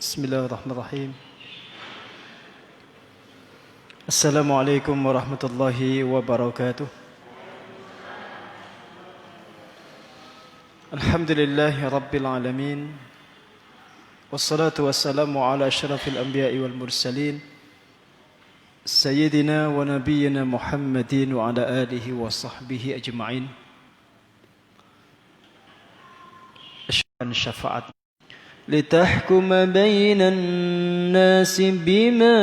Bismillahirrahmanirrahim. Assalamualaikum warahmatullahi wabarakatuh. Alhamdulillahi rabbil alamin. Wassalatu wassalamu ala asyrafil anbiya'i wal mursalin Sayyidina wa nabiyyina Muhammadin wa ala alihi wa sahbihi ajma'in. Asyhadu an syafaat لتحكم بين الناس بما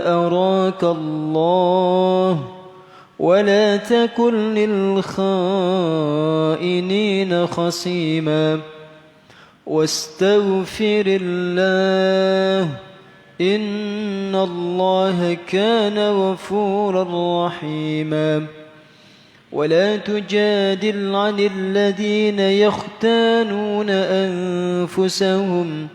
أراك الله ولا تكن للخائنين خصيما واستغفر الله إن الله كان غفورا رحيما ولا تجادل عن الذين يختانون أنفسهم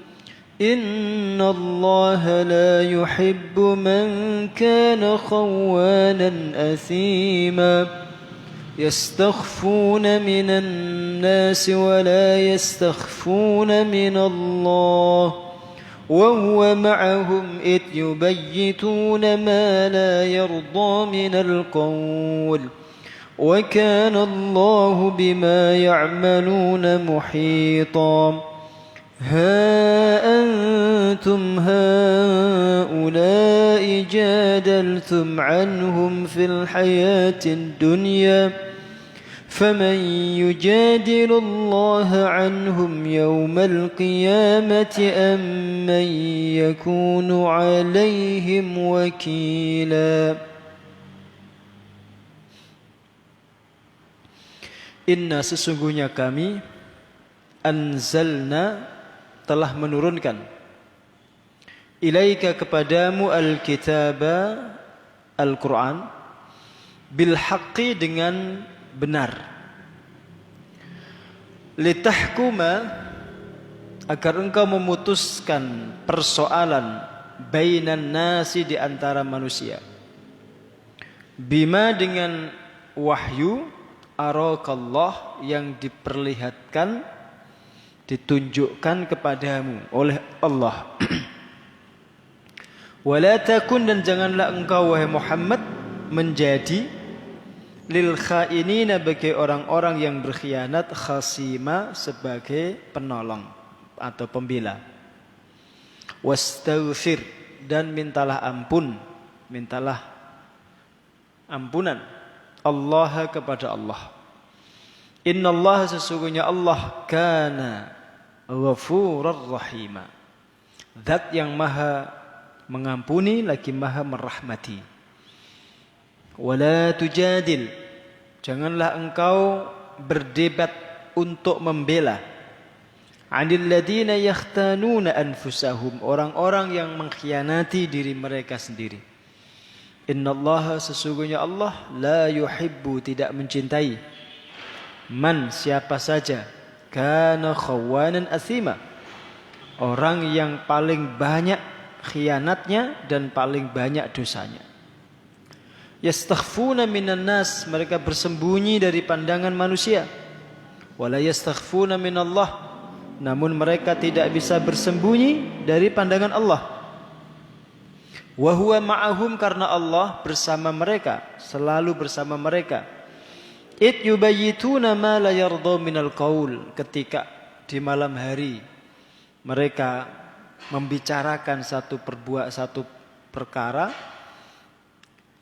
إن الله لا يحب من كان خوانا أثيما يستخفون من الناس ولا يستخفون من الله وهو معهم إذ يبيتون ما لا يرضى من القول وكان الله بما يعملون محيطا ها أنتم هؤلاء جادلتم عنهم في الحياة الدنيا فمن يجادل الله عنهم يوم القيامة أم من يكون عليهم وكيلا Inna sesungguhnya kami anzalna telah menurunkan ilaika kepadamu al-kitaba Al-Quran bil haqqi dengan benar litahkuma agar engkau memutuskan persoalan bainan nasi di antara manusia bima dengan wahyu arakallah yang diperlihatkan ditunjukkan kepadamu oleh Allah wala takun dan janganlah engkau wahai Muhammad menjadi lil khainina bagi orang-orang yang berkhianat khasima sebagai penolong atau pembela wastaghfir dan mintalah ampunan Allah kepada Allah. Inna Allah sesungguhnya Allah kana ghafurar rahima. Zat yang maha mengampuni lagi maha merahmati. Wala tujadil. Janganlah engkau berdebat untuk membela. 'Anil ladina yakhtanuna anfusahum. Orang-orang yang mengkhianati diri mereka sendiri. Innallaha sesungguhnya Allah la yuhibbu tidak mencintai man siapa saja kana khawanan athima orang yang paling banyak khianatnya dan paling banyak dosanya yastakhfuna minan nas mereka bersembunyi dari pandangan manusia wala yastakhfuna minallah namun mereka tidak bisa bersembunyi dari pandangan Allah wa huwa ma'ahum karena Allah bersama mereka selalu bersama mereka id yubayyituna ma la yarda minal qaul ketika di malam hari mereka membicarakan satu perkara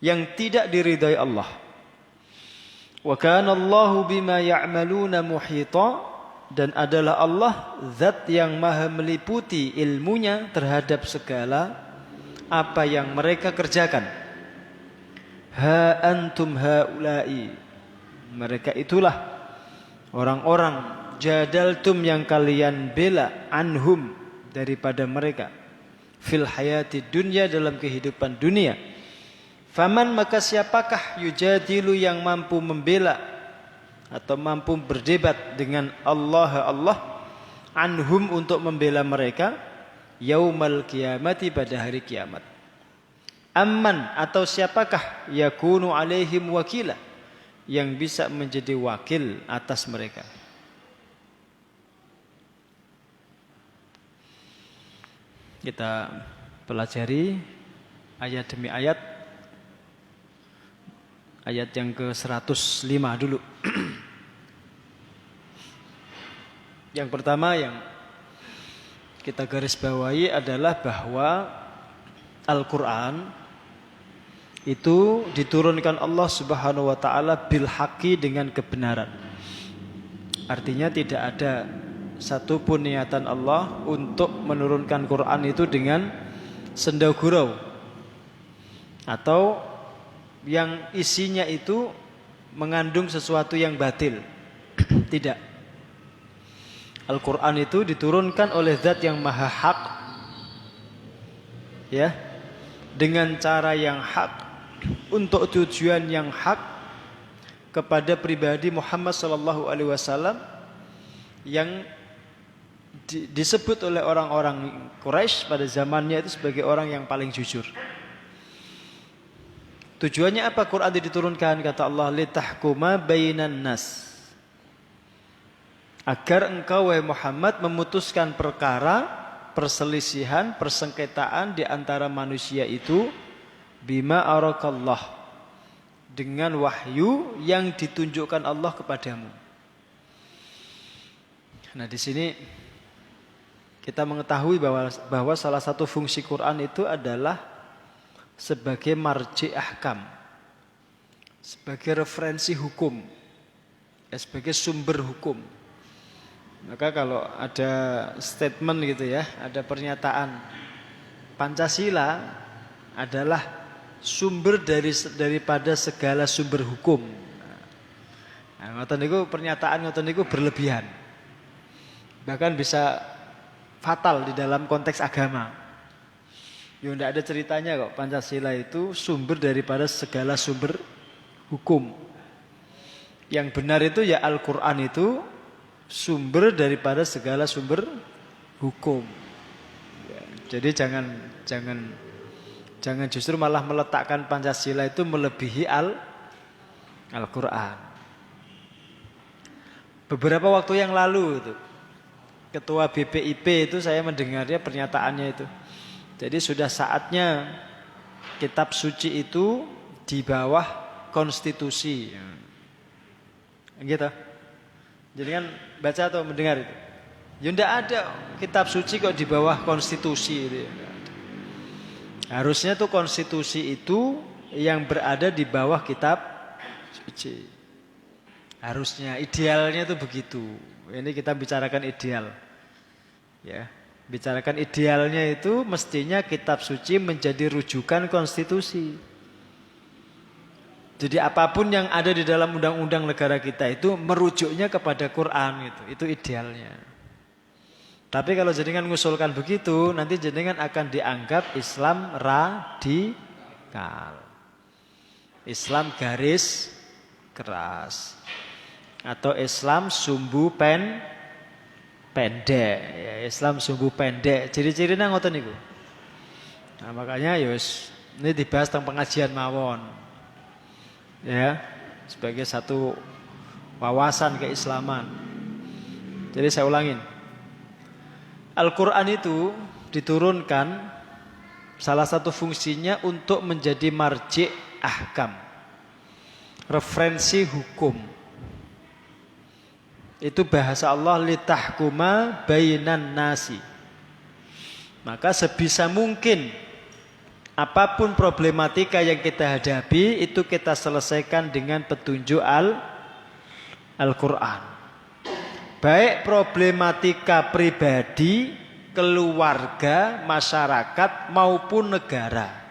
yang tidak diridai Allah wa kana Allahu bima ya'maluna muhita dan adalah Allah zat yang maha meliputi ilmunya terhadap segala apa yang mereka kerjakan. Ha antum haula'i. Mereka itulah orang-orang jadaltum yang kalian bela anhum daripada mereka fil hayati dunya dalam kehidupan dunia. Faman maka siapakah yujadilu yang mampu membela atau mampu berdebat dengan Allah anhum untuk membela mereka yaumal kiamati pada hari kiamat. Amman atau siapakah yakunu alaihim wakila yang bisa menjadi wakil atas mereka. Kita pelajari ayat demi ayat. Ayat yang ke-105 dulu. Yang pertama yang kita garis bawahi adalah bahwa Al-Quran itu diturunkan Allah Subhanahu wa ta'ala bil haqqi, dengan kebenaran. Artinya tidak ada satupun niatan Allah untuk menurunkan Quran itu dengan senda gurau atau yang isinya itu mengandung sesuatu yang batil. Tidak. Al-Quran itu diturunkan oleh Zat yang maha hak, ya, dengan cara yang hak, untuk tujuan yang hak, kepada pribadi Muhammad SAW yang disebut oleh orang-orang Quraisy pada zamannya itu sebagai orang yang paling jujur. Tujuannya apa Quran diturunkan? Kata Allah, litahkuma bainan nas, agar engkau wahai Muhammad memutuskan perkara, perselisihan, persengketaan di antara manusia itu, bima arakallah, dengan wahyu yang ditunjukkan Allah kepadamu. Nah, di sini kita mengetahui bahwa salah satu fungsi Quran itu adalah sebagai marji ahkam, sebagai referensi hukum, sebagai sumber hukum. Maka kalau ada statement gitu ya, ada pernyataan Pancasila adalah sumber daripada segala sumber hukum. Nah, ngoten niku pernyataan ngoten niku berlebihan. Bahkan bisa fatal di dalam konteks agama. Ya tidak ada ceritanya kok Pancasila itu sumber daripada segala sumber hukum. Yang benar itu ya Al-Quran itu sumber daripada segala sumber hukum. Ya, jadi jangan justru malah meletakkan Pancasila itu melebihi Al-Quran. Beberapa waktu yang lalu itu Ketua BPIP itu saya mendengarnya pernyataannya itu. Jadi sudah saatnya kitab suci itu di bawah konstitusi. Gitu. Jadi kan baca atau mendengar itu. Ya tidak ada kitab suci kok di bawah konstitusi itu. Harusnya tuh konstitusi itu yang berada di bawah kitab suci. Harusnya, idealnya tuh begitu. Ini kita bicarakan ideal. Ya, bicarakan idealnya itu mestinya kitab suci menjadi rujukan konstitusi. Jadi apapun yang ada di dalam undang-undang negara kita itu merujuknya kepada Quran gitu. Itu idealnya. Tapi kalau jenengan mengusulkan begitu, nanti jenengan akan dianggap Islam radikal. Islam garis keras. Atau Islam sumbu pendek. Ya, Islam sumbu pendek. Ciri-cirinya ngoten niku. Nah, makanya yus ini dibahas tentang pengajian mawon. Ya, sebagai satu wawasan keislaman. Jadi saya ulangin. Al-Quran itu diturunkan salah satu fungsinya untuk menjadi marji ahkam, referensi hukum. Itu bahasa Allah, litahkuma bainan nasi. Maka sebisa mungkin apapun problematika yang kita hadapi itu kita selesaikan dengan petunjuk Al-Quran. Baik problematika pribadi, keluarga, masyarakat maupun negara.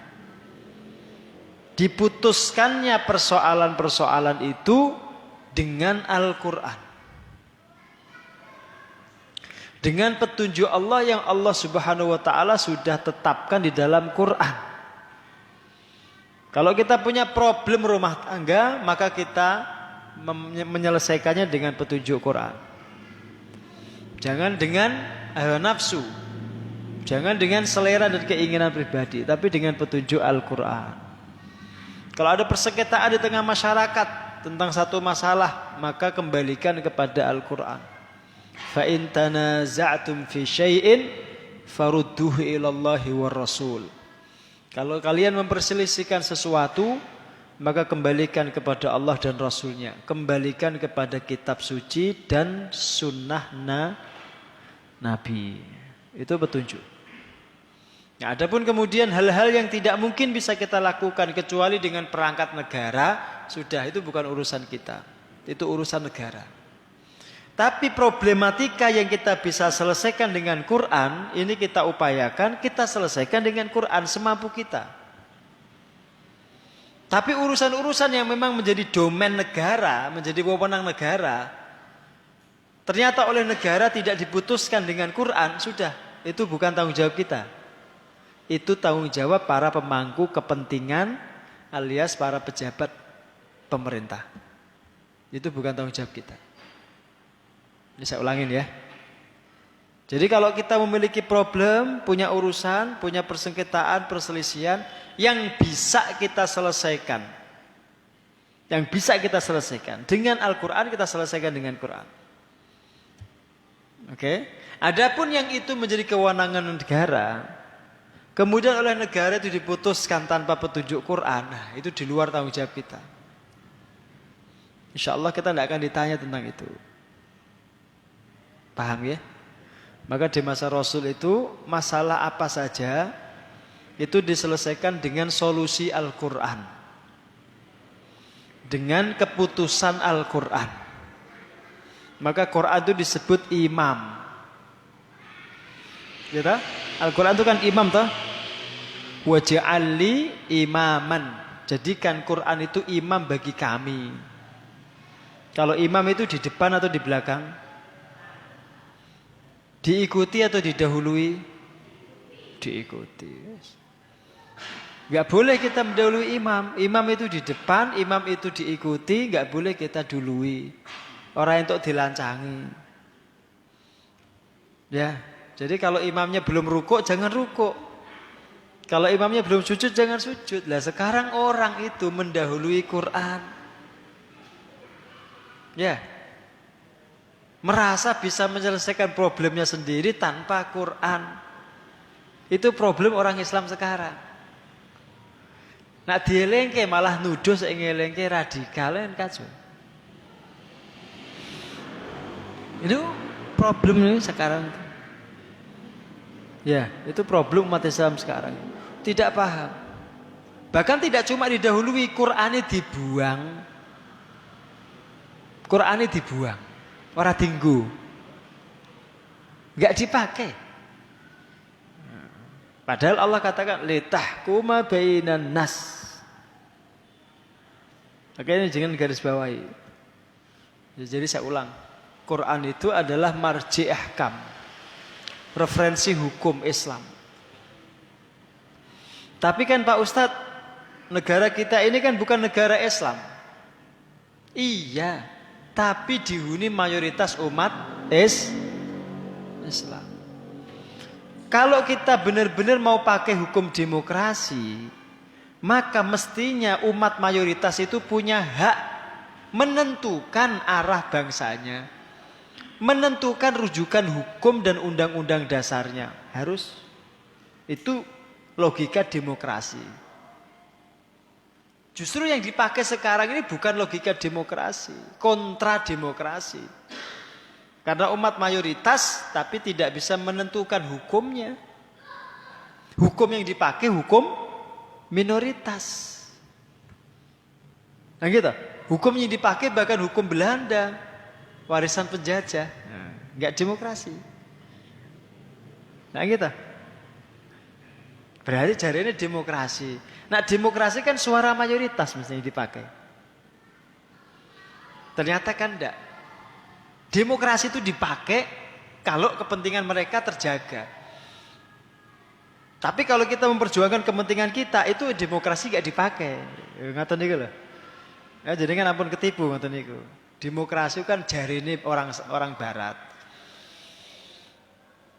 Diputuskannya persoalan-persoalan itu dengan Al-Quran. Dengan petunjuk Allah yang Allah Subhanahu wa ta'ala sudah tetapkan di dalam Quran. Kalau kita punya problem rumah tangga, maka kita menyelesaikannya dengan petunjuk Quran. Jangan dengan hawa nafsu. Jangan dengan selera dan keinginan pribadi, tapi dengan petunjuk Al-Quran. Kalau ada persengketaan di tengah masyarakat tentang satu masalah, maka kembalikan kepada Al-Quran. Fa in tanaza'tum fi syai'in farudduhu ilallahi war rasul. Kalau kalian memperselisihkan sesuatu, maka kembalikan kepada Allah dan Rasulnya. Kembalikan kepada kitab suci dan sunnah Nabi. Itu petunjuk. Nah, adapun kemudian hal-hal yang tidak mungkin bisa kita lakukan kecuali dengan perangkat negara, sudah itu bukan urusan kita. Itu urusan negara. Tapi problematika yang kita bisa selesaikan dengan Quran, ini kita upayakan, kita selesaikan dengan Quran semampu kita. Tapi urusan-urusan yang memang menjadi domain negara, menjadi wewenang negara, ternyata oleh negara tidak diputuskan dengan Quran, sudah, itu bukan tanggung jawab kita. Itu tanggung jawab para pemangku kepentingan alias para pejabat pemerintah. Itu bukan tanggung jawab kita. Ini saya ulangin ya. Jadi kalau kita memiliki problem, punya urusan, punya persengketaan, perselisihan yang bisa kita selesaikan. Yang bisa kita selesaikan. Dengan Al-Quran kita selesaikan dengan Quran. Oke. Adapun yang itu menjadi kewenangan negara, kemudian oleh negara itu diputuskan tanpa petunjuk Quran, nah itu di luar tanggung jawab kita. Insya Allah kita tidak akan ditanya tentang itu. Paham ya? Maka di masa Rasul itu masalah apa saja itu diselesaikan dengan solusi Al-Quran, dengan keputusan Al-Quran. Maka Quran itu disebut imam. Ya, Al-Quran itu kan imam toh. Waj'alli imaman. Jadikan Quran itu imam bagi kami. Kalau imam itu di depan atau di belakang? Diikuti atau didahului? Diikuti. Gak boleh kita mendahului imam. Imam itu di depan, imam itu diikuti, gak boleh kita dului. Orang itu dilancangi. Ya, jadi kalau imamnya belum rukuk, jangan rukuk. Kalau imamnya belum sujud, jangan sujud. Lah sekarang orang itu mendahului Quran. Ya. Merasa bisa menyelesaikan problemnya sendiri tanpa Quran. Itu problem orang Islam sekarang. Nah dielengke malah nuduh sengelengke radikal kan kacau. Itu problem ini sekarang. Ya, itu problem umat Islam sekarang. Tidak paham. Bahkan tidak cuma didahului, Qur'annya dibuang. Qur'annya dibuang. Orang tinggu, nggak dipakai. Padahal Allah katakan litahkuma bainan nas. Makanya jangan garis bawahi. Jadi saya ulang, Quran itu adalah marji ahkam, referensi hukum Islam. Tapi kan Pak Ustadz, negara kita ini kan bukan negara Islam. Iya. Tapi dihuni mayoritas umat Islam. Kalau kita benar-benar mau pakai hukum demokrasi, maka mestinya umat mayoritas itu punya hak menentukan arah bangsanya, menentukan rujukan hukum dan undang-undang dasarnya. Harus. Itu logika demokrasi. Justru yang dipakai sekarang ini bukan logika demokrasi, kontra demokrasi. Karena umat mayoritas tapi tidak bisa menentukan hukumnya. Hukum yang dipakai hukum minoritas. Nah gitu, hukum yang dipakai bahkan hukum Belanda, warisan penjajah. Enggak demokrasi. Nah gitu. Berarti jarinya demokrasi. Nah demokrasi kan suara mayoritas mestinya dipakai. Ternyata kan enggak. Demokrasi itu dipakai kalau kepentingan mereka terjaga. Tapi kalau kita memperjuangkan kepentingan kita, itu demokrasi enggak dipakai. Ngaten niku lho. Ya jadi kan ampun ketipu ngoten niku. Demokrasi kan jarine orang barat.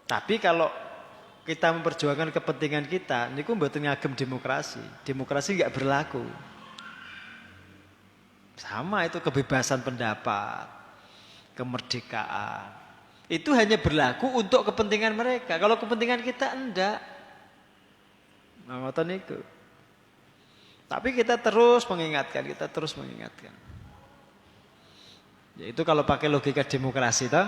Tapi kalau kita memperjuangkan kepentingan kita, niku mboten ngagem demokrasi. Demokrasi enggak berlaku. Sama itu kebebasan pendapat, kemerdekaan. Itu hanya berlaku untuk kepentingan mereka. Kalau kepentingan kita enggak. Nah, ngoten niku. Tapi kita terus mengingatkan. Yaitu kalau pakai logika demokrasi toh.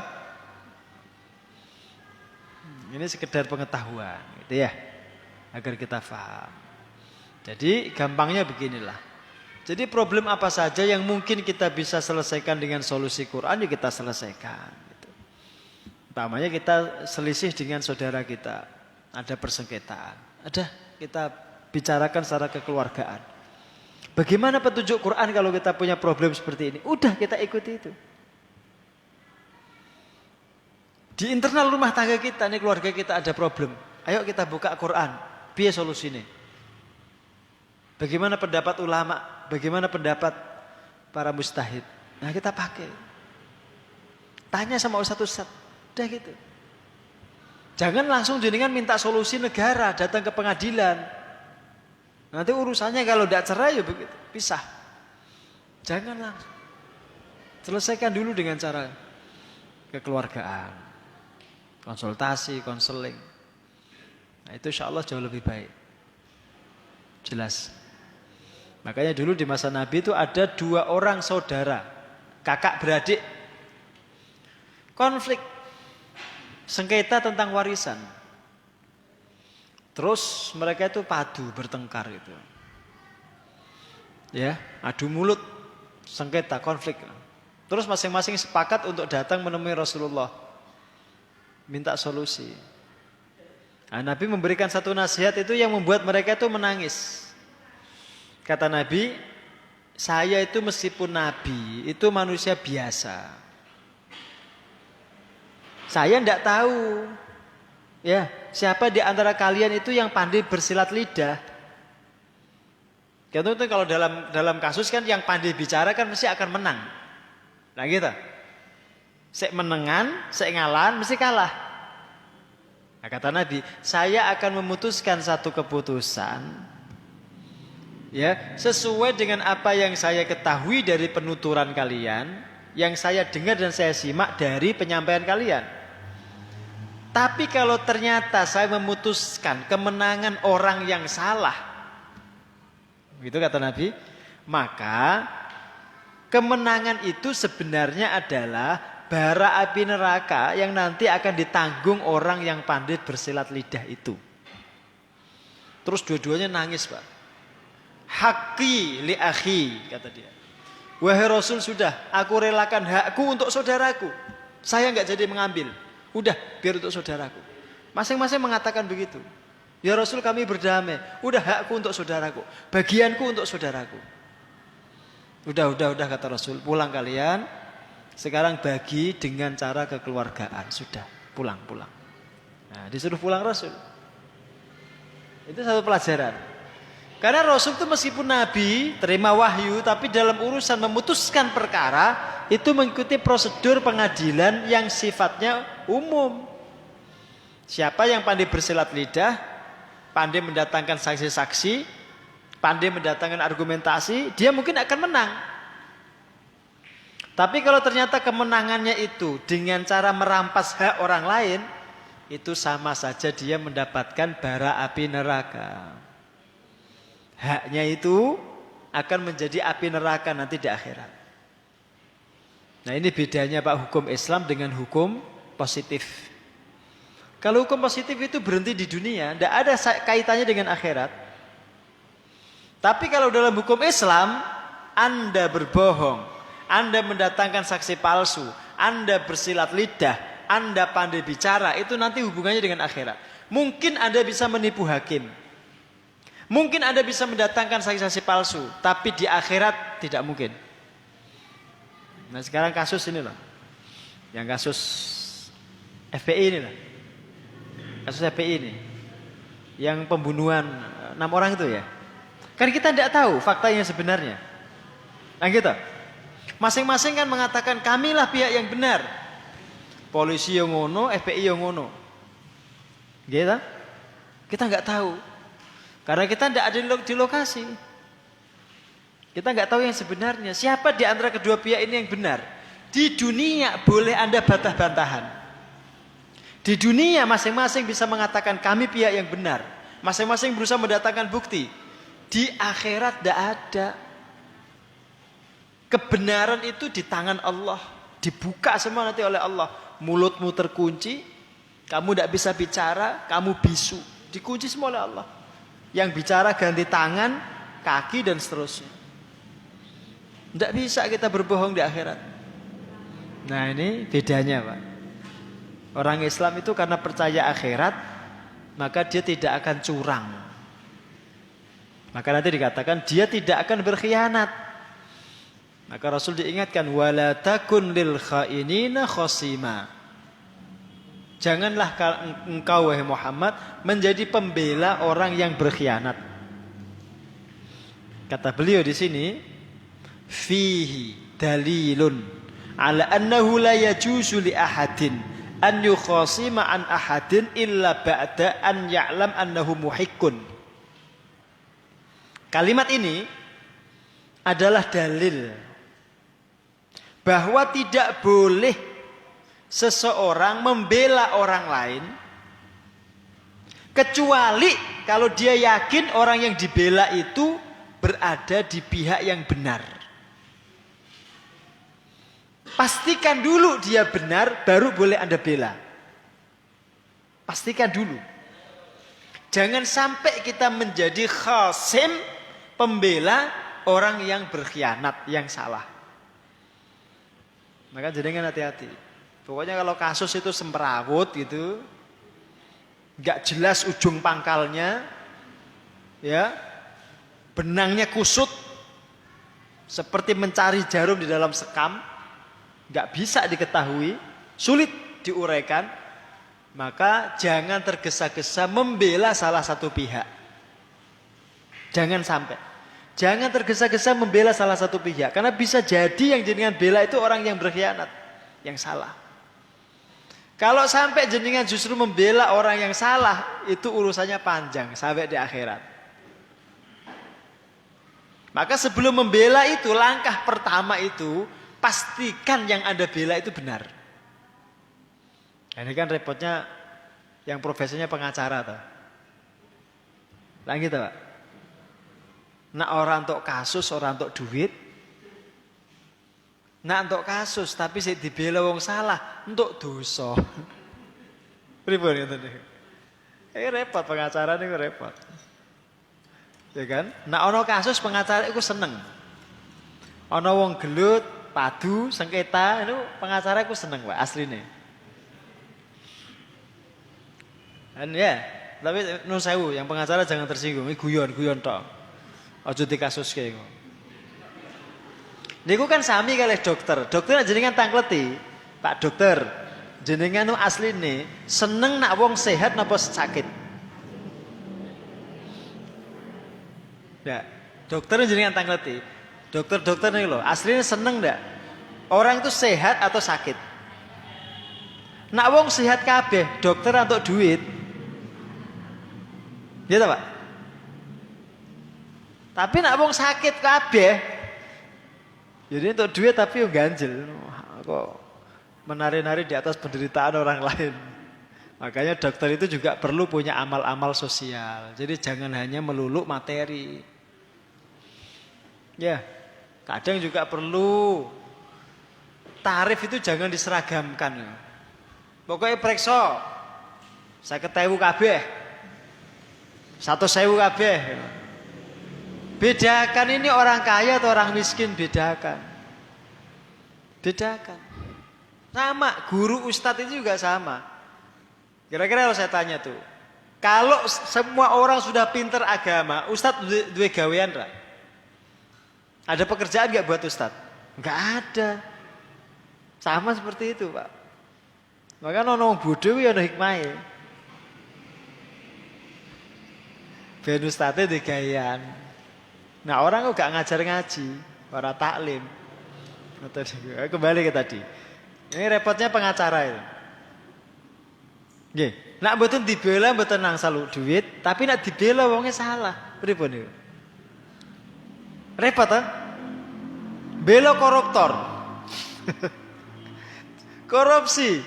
Ini sekedar pengetahuan gitu ya. Agar kita paham. Jadi gampangnya beginilah. Jadi problem apa saja yang mungkin kita bisa selesaikan dengan solusi Quran, ya kita selesaikan. Gitu. Umpamanya kita selisih dengan saudara kita, ada persengketaan, ada kita bicarakan secara kekeluargaan. Bagaimana petunjuk Quran kalau kita punya problem seperti ini? Udah kita ikuti itu. Di internal rumah tangga kita, nih keluarga kita ada problem. Ayo kita buka Quran, piye solusinya? Bagaimana pendapat ulama? Bagaimana pendapat para mujtahid? Nah kita pakai. Tanya sama ustaz-ustaz. Udah gitu. Jangan langsung jenengan minta solusi negara, datang ke pengadilan. Nanti urusannya kalau tidak cerai ya begitu, pisah. Jangan langsung. Selesaikan dulu dengan cara kekeluargaan. Konsultasi, konseling. Nah itu insya Allah jauh lebih baik. Jelas. Makanya dulu di masa Nabi itu ada 2 orang saudara, kakak beradik, konflik, sengketa tentang warisan. Terus mereka itu padu bertengkar itu, ya, adu mulut, sengketa, konflik. Terus masing-masing sepakat untuk datang menemui Rasulullah, minta solusi. Nah, Nabi memberikan satu nasihat itu yang membuat mereka itu menangis. Kata Nabi, saya itu meskipun Nabi, itu manusia biasa. Saya tidak tahu, ya, siapa di antara kalian itu yang pandai bersilat lidah. Karena itu kalau dalam kasus kan yang pandai bicara kan mesti akan menang. Nah gitu. Sek menengan, sek ngalan, mesti kalah. Nah, kata Nabi, saya akan memutuskan satu keputusan. Ya, sesuai dengan apa yang saya ketahui dari penuturan kalian, yang saya dengar dan saya simak dari penyampaian kalian. Tapi kalau ternyata saya memutuskan kemenangan orang yang salah, begitu kata Nabi, maka kemenangan itu sebenarnya adalah bara api neraka yang nanti akan ditanggung orang yang pandai bersilat lidah itu. Terus dua-duanya nangis, Pak. Haki li akhi, kata dia. Wahai Rasul, sudah, aku relakan hakku untuk saudaraku. Saya enggak jadi mengambil. Udah, biar untuk saudaraku. Masing-masing mengatakan begitu. Ya Rasul, kami berdamai. Udah, hakku untuk saudaraku. Bagianku untuk saudaraku. Udah kata Rasul. Pulang kalian. Sekarang bagi dengan cara kekeluargaan. Sudah, pulang. Nah, disuruh pulang Rasul. Itu satu pelajaran. Karena Rasul itu meskipun Nabi, terima wahyu, tapi dalam urusan memutuskan perkara, itu mengikuti prosedur pengadilan yang sifatnya umum. Siapa yang pandai bersilat lidah, pandai mendatangkan saksi-saksi, pandai mendatangkan argumentasi, dia mungkin akan menang. Tapi kalau ternyata kemenangannya itu dengan cara merampas hak orang lain, itu sama saja dia mendapatkan bara api neraka. Haknya itu akan menjadi api neraka nanti di akhirat. Nah ini bedanya Pak hukum Islam dengan hukum positif. Kalau hukum positif itu berhenti di dunia, tidak ada kaitannya dengan akhirat. Tapi kalau dalam hukum Islam, Anda berbohong, Anda mendatangkan saksi palsu, Anda bersilat lidah, Anda pandai bicara, itu nanti hubungannya dengan akhirat. Mungkin Anda bisa menipu hakim. Mungkin Anda bisa mendatangkan saksi-saksi palsu, tapi di akhirat tidak mungkin. Nah sekarang kasus ini loh, yang kasus FPI ini loh, kasus FPI ini, yang pembunuhan 6 orang itu ya. Kan kita tidak tahu faktanya sebenarnya. Nah gitu, masing-masing kan mengatakan kamilah pihak yang benar. Polisi yang ngono, FPI yang ngono. Gitu? Kita nggak tahu. Karena kita tidak ada di lokasi. Kita nggak tahu yang sebenarnya. Siapa di antara kedua pihak ini yang benar? Di dunia boleh Anda bantah-bantahan. Di dunia masing-masing bisa mengatakan kami pihak yang benar. Masing-masing berusaha mendatangkan bukti. Di akhirat tidak ada. Kebenaran itu di tangan Allah. Dibuka semua nanti oleh Allah. Mulutmu terkunci, kamu tidak bisa bicara, kamu bisu. Dikunci semua oleh Allah. Yang bicara ganti tangan, kaki dan seterusnya. Tidak bisa kita berbohong di akhirat. Nah ini bedanya Pak. Orang Islam itu karena percaya akhirat, maka dia tidak akan curang. Maka nanti dikatakan dia tidak akan berkhianat. Maka Rasul diingatkan, wala takun lil khainina khasima. Janganlah engkau wahai Muhammad menjadi pembela orang yang berkhianat. Kata beliau di sini, fihi dalilun ala annahu la yajuzu li ahadin an yukhasima an ahadin illa ba'da an ya'lam annahu muhiqqun. Kalimat ini adalah dalil bahwa tidak boleh seseorang membela orang lain kecuali kalau dia yakin orang yang dibela itu berada di pihak yang benar. Pastikan dulu dia benar, baru boleh Anda bela. Pastikan dulu. Jangan sampai kita menjadi khasim, pembela orang yang berkhianat, yang salah. Maka jenengan hati-hati. Pokoknya kalau kasus itu semrawut gitu, gak jelas ujung pangkalnya, ya, benangnya kusut, seperti mencari jarum di dalam sekam, gak bisa diketahui, sulit diuraikan, maka jangan tergesa-gesa membela salah satu pihak. Jangan sampai. Jangan tergesa-gesa membela salah satu pihak. Karena bisa jadi yang jenengan bela itu orang yang berkhianat, yang salah. Kalau sampai jenengan justru membela orang yang salah, itu urusannya panjang sampai di akhirat. Maka sebelum membela itu, langkah pertama itu, pastikan yang Anda bela itu benar. Ini kan repotnya yang profesinya pengacara toh. Lah gitu Pak. Nak orang untuk kasus, orang untuk duit. Nak untuk kasus tapi sik dibela wong salah, untuk dosa. Pripun ngoten niku? Repot pengacara niku repot. Ya kan? Nak ono kasus pengacara iku seneng. Ono wong gelut, padu, sengketa, itu pengacara iku seneng Pak asline. Dan ya, tapi nun sewu, yang pengacara jangan tersinggung, ini guyon tok. Aja dikasuske iku. Niku kan sami kalih dokter. Dokter jenengan tangkleti, Pak dokter, jenengan nu asline seneng nak wong sehat napa sakit? Ya, dokter jenengan tangkleti. Dokter niku lho, asline seneng ndak? Orang itu sehat atau sakit? Nak wong sehat kabeh, dokter untuk duit. Ya ta, Pak? Tapi nak wong sakit kabeh, jadi untuk duit tapi yo ganjel. Kok menari-nari di atas penderitaan orang lain. Makanya dokter itu juga perlu punya amal-amal sosial. Jadi jangan hanya melulu materi. Ya, kadang juga perlu tarif itu jangan diseragamkan. Pokoknya periksa 50.000 kabeh. 100.000 kabeh. Bedakan ini orang kaya atau orang miskin, bedakan. Bedakan. Sama, guru ustadz itu juga sama. Kira-kira kalau saya tanya tuh, kalau semua orang sudah pinter agama, ustadz duwe gawean ra? Ada pekerjaan gak buat ustadz? Enggak ada. Sama seperti itu, Pak. Maka ono bodoh ya ono hikmahe. Ben ustadze duwe gawean. Nah orang kok gak ngajar ngaji, para taklim. Kembali ke tadi. Ini repotnya pengacara itu. Nggih, nak mboten dibela mboten nangsal duit, tapi nak dibela wongnya salah. Pripun niku? Repot ta? Bela koruptor. Korupsi.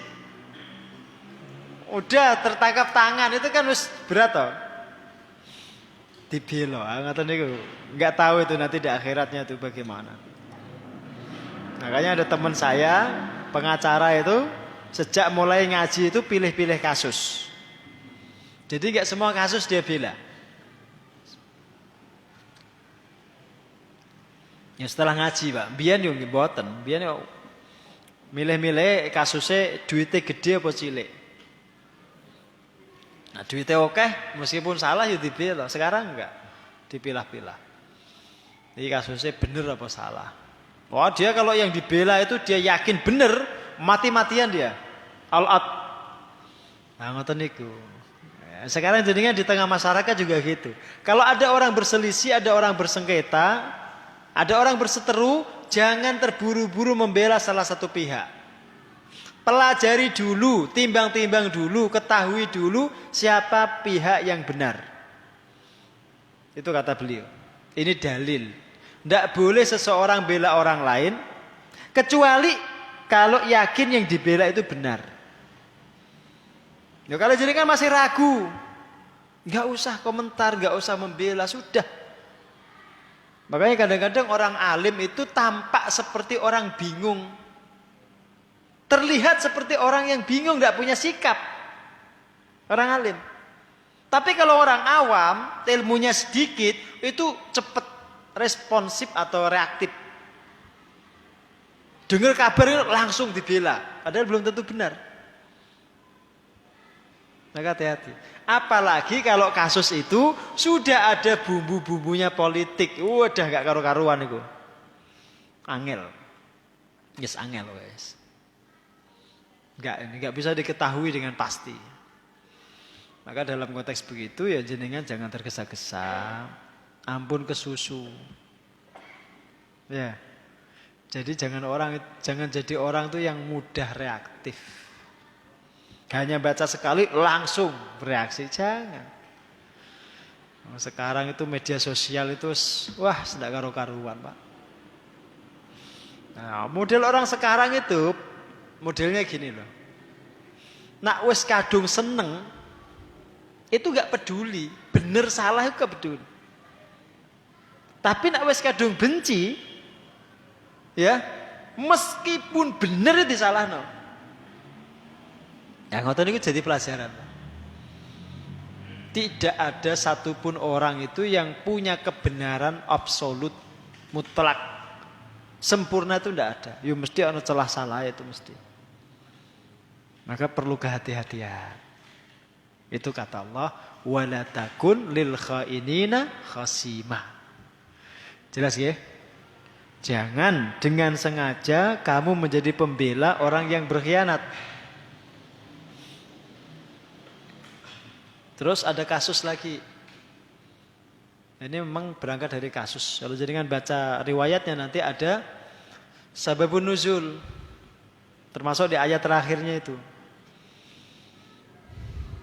Udah tertangkap tangan itu kan wis berat toh. Dibelo, ngoten niku. Enggak tahu itu nanti di akhiratnya itu bagaimana. Makanya ada teman saya, pengacara itu sejak mulai ngaji itu pilih-pilih kasus. Jadi enggak semua kasus dia bela. Ya setelah ngaji, Pak. Biyen yo nggih mboten. Biyen yo milih-milih kasusnya duitnya gede apa cilik. Nah, duitnya oke, meskipun salah ya dibela. Sekarang enggak, dipilah-pilah. Ini kasusnya bener apa salah. Wah, dia kalau yang dibela itu dia yakin bener, mati-matian dia. Al-ad. Nah, ngoten niku. Sekarang jadinya di tengah masyarakat juga gitu. Kalau ada orang berselisih, ada orang bersengketa, ada orang berseteru, jangan terburu-buru membela salah satu pihak. Pelajari dulu, timbang-timbang dulu, ketahui dulu siapa pihak yang benar. Itu kata beliau. Ini dalil. Tidak boleh seseorang bela orang lain, kecuali kalau yakin yang dibela itu benar. Ya, kalau jadi kan masih ragu, nggak usah komentar, nggak usah membela, sudah. Makanya kadang-kadang orang alim itu tampak seperti orang bingung. Terlihat seperti orang yang bingung, tidak punya sikap. Orang alim. Tapi kalau orang awam, ilmunya sedikit, itu cepat responsif atau reaktif. Dengar kabar langsung dibela. Padahal belum tentu benar. Maka hati-hati. Apalagi kalau kasus itu sudah ada bumbu-bumbunya politik. Udah gak karu-karuan itu. Angel. Yes, angel guys. Enggak bisa diketahui dengan pasti. Maka dalam konteks begitu ya jenengan jangan tergesa-gesa, ampun kesusu. Ya. Jadi jangan jadi orang tuh yang mudah reaktif. Hanya baca sekali langsung bereaksi, jangan. Sekarang itu media sosial itu wah tidak karu-karuan, Pak. Nah, model orang sekarang itu modelnya gini loh. Nak wis kadung seneng itu gak peduli, bener salah itu gak peduli. Tapi nak wis kadung benci, ya meskipun bener itu disalahno. Ya ngoten niku jadi pelajaran. Tidak ada satupun orang itu yang punya kebenaran absolut, mutlak, sempurna itu tidak ada. Ya mesti ada celah salah itu mesti. Maka perlu kehati-hatian. Itu kata Allah, wala takun lil khainina khasimah. Jelas ya? Jangan dengan sengaja kamu menjadi pembela orang yang berkhianat. Terus ada kasus lagi. Ini memang berangkat dari kasus. Kalau jenengan baca riwayatnya nanti ada sababun nuzul. Termasuk di ayat terakhirnya itu.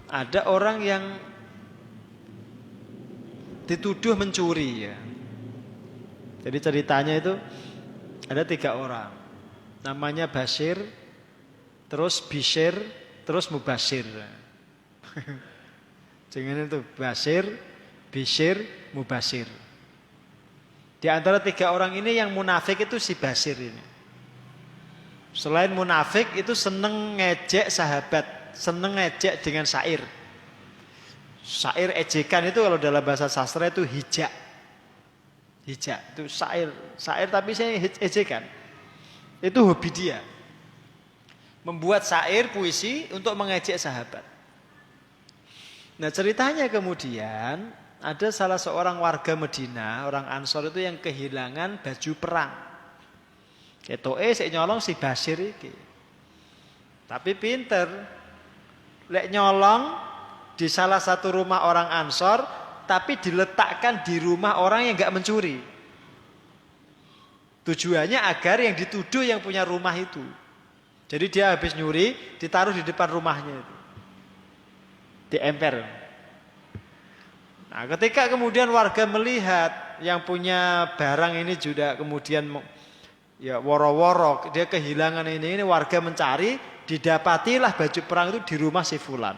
Ada orang yang dituduh mencuri ya. Jadi ceritanya itu ada 3 orang. Namanya Bashir, terus Bishir, terus Mubashir. Jangan itu Bashir, Bishir, Mubashir. Di antara 3 orang ini yang munafik itu si Bashir ini. Selain munafik itu seneng ngejek sahabat. Seneng ngejek dengan syair. Syair ejekan itu kalau dalam bahasa sastra itu hijak. Hijak itu syair. Syair tapi saya ejekan. Itu hobi dia. Membuat syair puisi untuk mengejek sahabat. Nah ceritanya kemudian ada salah seorang warga Medina, orang Ansor itu yang kehilangan baju perang. Ketoke sik nyolong si Bashir iki. Tapi pinter. Lek nyolong di salah satu rumah orang Ansor, tapi diletakkan di rumah orang yang gak mencuri. Tujuannya agar yang dituduh yang punya rumah itu. Jadi dia habis nyuri, ditaruh di depan rumahnya itu. Di emper. Nah, ketika kemudian warga melihat yang punya barang ini juga kemudian ya woro-woro, dia kehilangan ini warga mencari, didapatilah baju perang itu di rumah si fulan.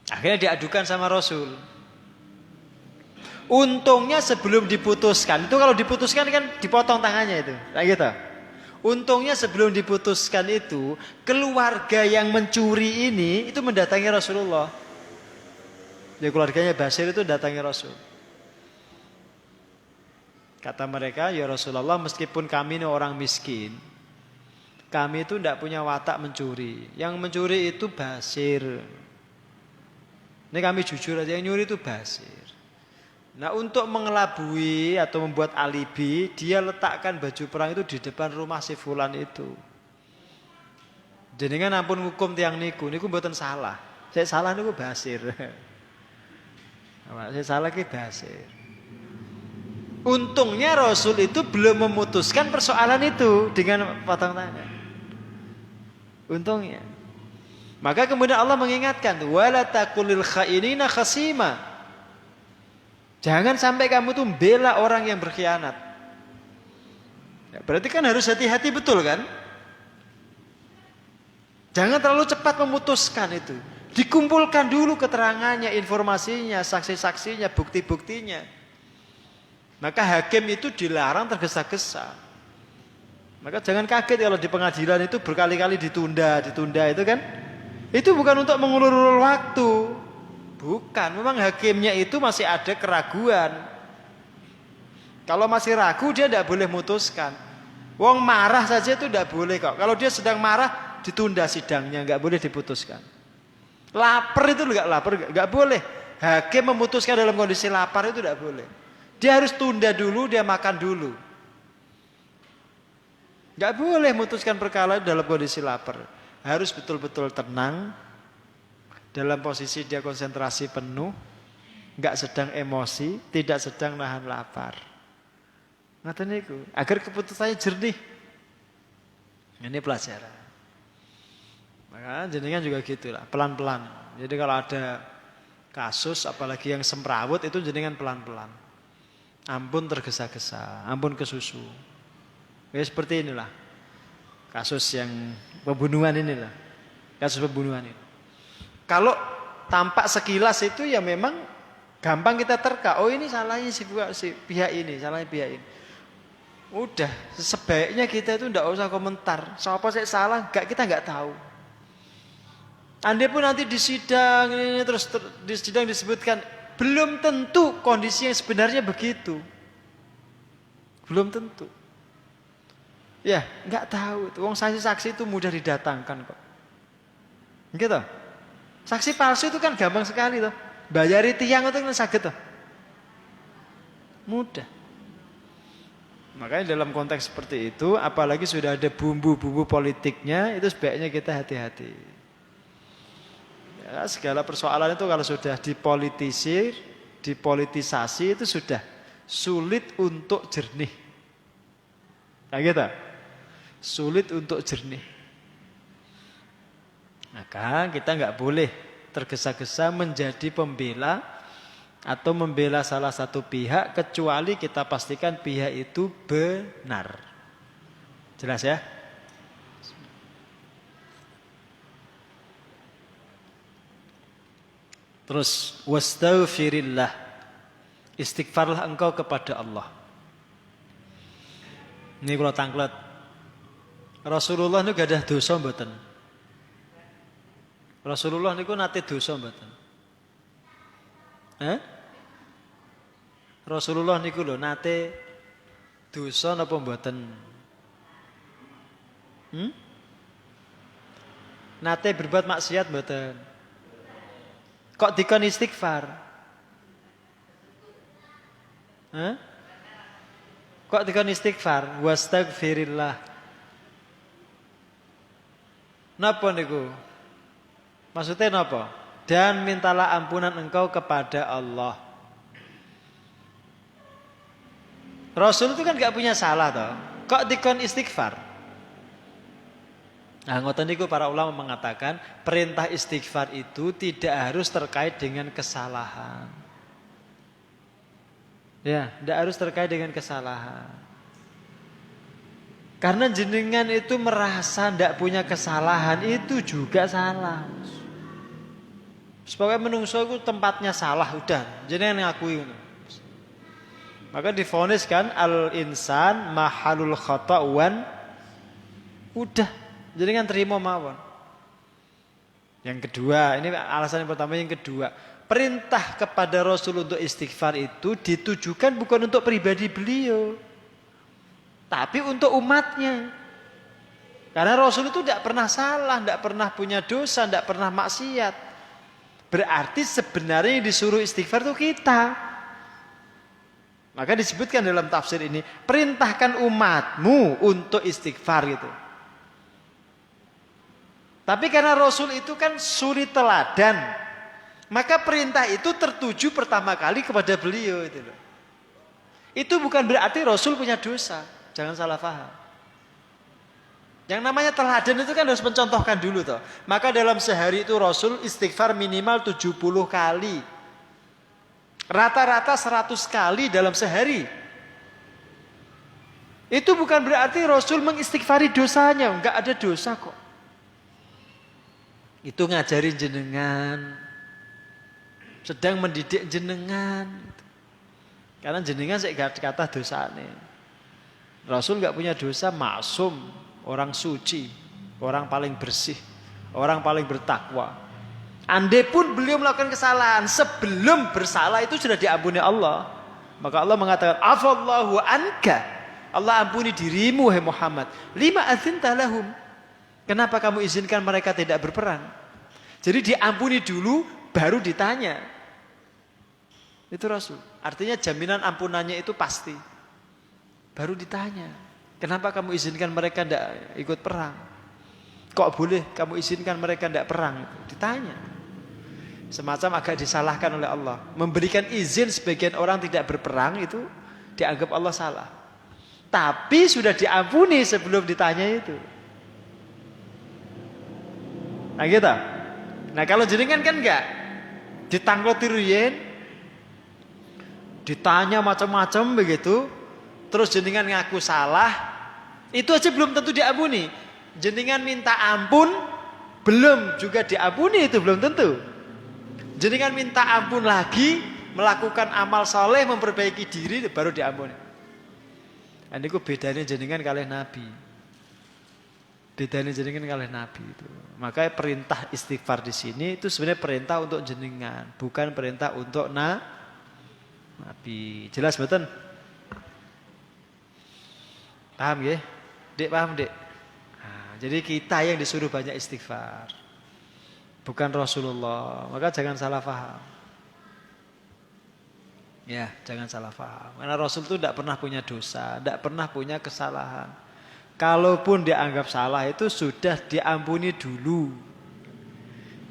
Akhirnya diadukan sama Rasul. Untungnya sebelum diputuskan, itu kalau diputuskan kan dipotong tangannya itu, kayak gitu. Untungnya sebelum diputuskan itu, keluarga yang mencuri ini itu mendatangi Rasulullah. Ya, keluarganya Basir itu datangi Rasul. Kata mereka, ya Rasulullah, meskipun kami ini orang miskin, kami itu tidak punya watak mencuri. Yang mencuri itu Basir. Ini kami jujur aja, yang nyuri itu Basir. Nah, untuk mengelabui atau membuat alibi, dia letakkan baju perang itu di depan rumah si fulan itu. Jenengan ampun hukum tiang niku mboten salah. Saya salah niku Basir. Saya salah ki Basir. Untungnya Rasul itu belum memutuskan persoalan itu dengan potong tangan. Untungnya. Maka kemudian Allah mengingatkan, wala taqulil khainina khasima. Jangan sampai kamu tuh bela orang yang berkhianat. Ya, berarti kan harus hati-hati betul kan? Jangan terlalu cepat memutuskan itu. Dikumpulkan dulu keterangannya, informasinya, saksi-saksinya, bukti-buktinya. Maka hakim itu dilarang tergesa-gesa. Maka jangan kaget kalau di pengadilan itu berkali-kali ditunda itu kan. Itu bukan untuk mengulur-ulur waktu. Bukan, memang hakimnya itu masih ada keraguan. Kalau masih ragu dia tidak boleh memutuskan. Wong marah saja itu tidak boleh kok. Kalau dia sedang marah ditunda sidangnya, nggak boleh diputuskan. Lapar itu nggak boleh. Hakim memutuskan dalam kondisi lapar itu tidak boleh. Dia harus tunda dulu, dia makan dulu. Nggak boleh memutuskan perkara dalam kondisi lapar. Harus betul-betul tenang. Dalam posisi dia konsentrasi penuh, nggak sedang emosi, tidak sedang nahan lapar. Ngaten niku, agar keputusannya jernih. Ini pelajaran. Maka jenengan juga gitulah, pelan-pelan. Jadi kalau ada kasus, apalagi yang semrawut itu jenengan pelan-pelan. Ampun tergesa-gesa, ampun kesusu. Ya seperti inilah kasus yang pembunuhan inilah, kasus pembunuhan ini. Kalau tampak sekilas itu ya memang gampang kita terka. Oh ini salahnya si pihak ini, salahnya pihak ini. Udah, sebaiknya kita itu tidak usah komentar. Siapa saya salah, kita nggak tahu. Andai pun nanti di sidang ini terus di sidang disebutkan, belum tentu kondisi yang sebenarnya begitu. Belum tentu. Ya, nggak tahu. Wong saksi-saksi itu mudah didatangkan kok. Gitu. Saksi palsu itu kan gampang sekali toh. Bayari tiang itu kan sakit toh. Mudah. Makanya dalam konteks seperti itu, apalagi sudah ada bumbu-bumbu politiknya, itu sebaiknya kita hati-hati. Ya, segala persoalan itu kalau sudah dipolitisir, dipolitisasi itu sudah sulit untuk jernih. Nah gitu. Sulit untuk jernih. Maka kita nggak boleh tergesa-gesa menjadi pembela atau membela salah satu pihak kecuali kita pastikan pihak itu benar. Jelas ya? Terus wastaghfirillah. Istighfarlah engkau kepada Allah. Ini kalau tangklet. Rasulullah itu gak ada dosa mboten. Rasulullah niku nate dosa mboten? Rasulullah niku lho nate dosa napa mboten? Nate berbuat maksiat mboten? Kok dikon istighfar? Kok dikon istighfar? Wastaghfirillah. Napa niku? Maksudnya napa? Dan mintalah ampunan engkau kepada Allah. Rasul itu kan gak punya salah toh. Kok dikon istighfar? Nah, ngoten niku para ulama mengatakan perintah istighfar itu tidak harus terkait dengan kesalahan. Ya, tidak harus terkait dengan kesalahan. Karena jenengan itu merasa tidak punya kesalahan, itu juga salah. Sebagai menungso itu tempatnya salah, udah jenengan ngakui. Maka divonis kan al-insan mahalul khata'wan, udah jenengan terima mawon. Yang kedua, ini alasan yang pertama. Yang kedua, perintah kepada Rasul untuk istighfar itu ditujukan bukan untuk pribadi beliau, tapi untuk umatnya. Karena Rasul itu tidak pernah salah, tidak pernah punya dosa, tidak pernah maksiat. Berarti sebenarnya yang disuruh istighfar itu kita. Maka disebutkan dalam tafsir ini, perintahkan umatmu untuk istighfar gitu. Tapi karena Rasul itu kan suri teladan, maka perintah itu tertuju pertama kali kepada beliau itu loh. Itu bukan berarti Rasul punya dosa. Jangan salah paham. Yang namanya teladan itu kan harus mencontohkan dulu toh. Maka dalam sehari itu Rasul istighfar minimal 70 kali. Rata-rata 100 kali dalam sehari. Itu bukan berarti Rasul mengistighfari dosanya. Enggak ada dosa kok. Itu ngajarin jenengan. Sedang mendidik jenengan. Karena jenengan saya kata dosanya. Rasul nggak punya dosa, maksum, orang suci, orang paling bersih, orang paling bertakwa. Andai pun beliau melakukan kesalahan, sebelum bersalah itu sudah diampuni Allah. Maka Allah mengatakan, afallahu anka, Allah ampuni dirimu hai Muhammad. Lima adzinta lahum, kenapa kamu izinkan mereka tidak berperang? Jadi diampuni dulu, baru ditanya. Itu Rasul. Artinya jaminan ampunannya itu pasti. Baru ditanya, kenapa kamu izinkan mereka tidak ikut perang? Kok boleh kamu izinkan mereka tidak perang? Ditanya. Semacam agak disalahkan oleh Allah. Memberikan izin sebagian orang tidak berperang itu dianggap Allah salah. Tapi sudah diampuni sebelum ditanya itu. Nah gitu. Nah kalau jenengan kan enggak. Ditangkloti ruyen, ditanya macam-macam begitu. Terus jenengan ngaku salah, itu aja belum tentu diampuni. Jenengan minta ampun, belum juga diampuni, itu belum tentu. Jenengan minta ampun lagi, melakukan amal soleh, memperbaiki diri, baru diampuni. Ini ku bedanya jenengan kalih Nabi. Bedanya jenengan kalih Nabi itu. Makanya perintah istighfar di sini itu sebenarnya perintah untuk jenengan, bukan perintah untuk Nabi. Jelas betul? Paham ya? Dek paham dek? Nah, jadi kita yang disuruh banyak istighfar. Bukan Rasulullah. Maka jangan salah paham. Ya, jangan salah paham. Karena Rasul itu tidak pernah punya dosa. Tidak pernah punya kesalahan. Kalaupun dianggap salah itu sudah diampuni dulu.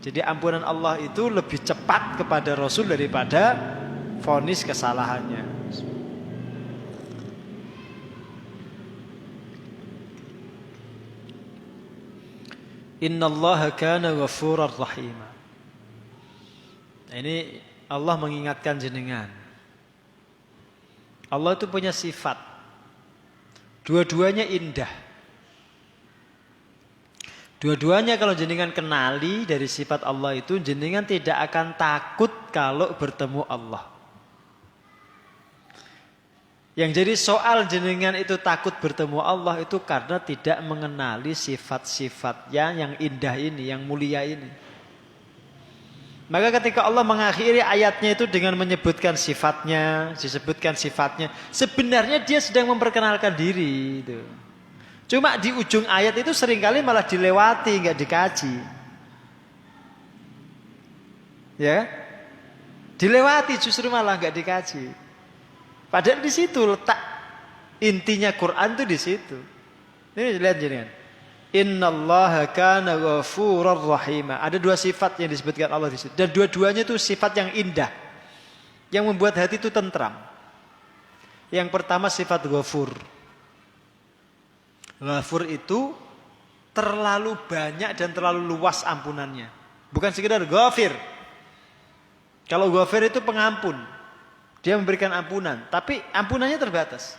Jadi ampunan Allah itu lebih cepat kepada Rasul daripada vonis kesalahannya. Innallaha kana ghafurar rahima. Ini Allah mengingatkan jenengan. Allah itu punya sifat. Dua-duanya indah. Dua-duanya kalau jenengan kenali dari sifat Allah itu, jenengan tidak akan takut kalau bertemu Allah. Yang jadi soal jenengan itu takut bertemu Allah itu karena tidak mengenali sifat-sifatnya yang indah ini, yang mulia ini. Maka ketika Allah mengakhiri ayatnya itu dengan menyebutkan sifatnya, disebutkan sifatnya, sebenarnya dia sedang memperkenalkan diri. Itu. Cuma di ujung ayat itu seringkali malah dilewati, nggak dikaji. Ya, dilewati justru malah nggak dikaji. Padahal di situ letak intinya Quran itu di situ. Ini lihat jenengan. Innallaha kana ghafurar rahima. Ada dua sifat yang disebutkan Allah di situ. Dan dua-duanya itu sifat yang indah. Yang membuat hati itu tentram. Yang pertama sifat ghafur. Ghafur itu terlalu banyak dan terlalu luas ampunannya. Bukan sekedar ghafir. Kalau ghafir itu pengampun. Dia memberikan ampunan, tapi ampunannya terbatas.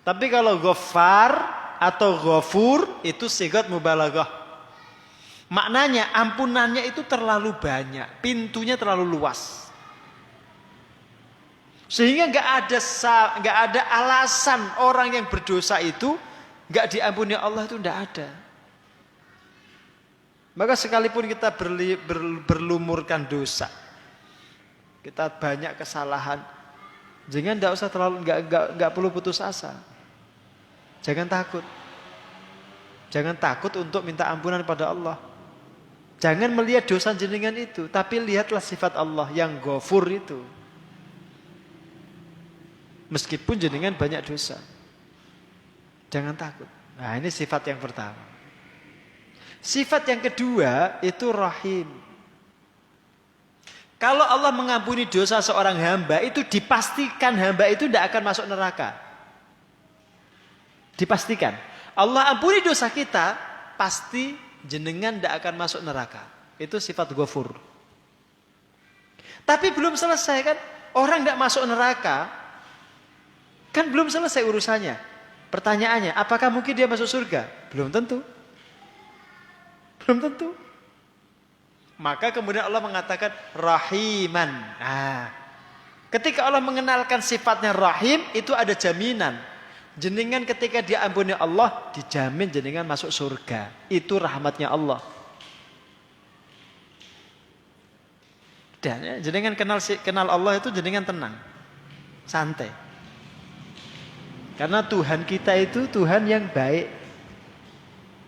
Tapi kalau Ghaffar atau ghafur itu sigat mubalaghah. Maknanya ampunannya itu terlalu banyak, pintunya terlalu luas. Sehingga nggak ada alasan orang yang berdosa itu nggak diampuni Allah, itu nggak ada. Maka sekalipun kita berlumurkan dosa, kita banyak kesalahan, jangan nggak usah terlalu nggak perlu putus asa. Jangan takut untuk minta ampunan pada Allah. Jangan melihat dosa jenengan itu, tapi lihatlah sifat Allah yang Ghafur itu. Meskipun jenengan banyak dosa, jangan takut. Nah, ini sifat yang pertama. Sifat yang kedua itu Rahim. Kalau Allah mengampuni dosa seorang hamba, itu dipastikan hamba itu tidak akan masuk neraka. Dipastikan. Allah ampuni dosa kita, pasti jenengan tidak akan masuk neraka. Itu sifat Ghafur. Tapi belum selesai kan? Orang tidak masuk neraka, kan belum selesai urusannya. Pertanyaannya, apakah mungkin dia masuk surga? Belum tentu. Belum tentu. Maka kemudian Allah mengatakan Rahiman. Nah, ketika Allah mengenalkan sifatnya Rahim, itu ada jaminan. Jenengan ketika diampuni Allah, dijamin jenengan masuk surga. Itu rahmatnya Allah. Dan ya, jenengan kenal Allah itu jenengan tenang, santai. Karena Tuhan kita itu Tuhan yang baik,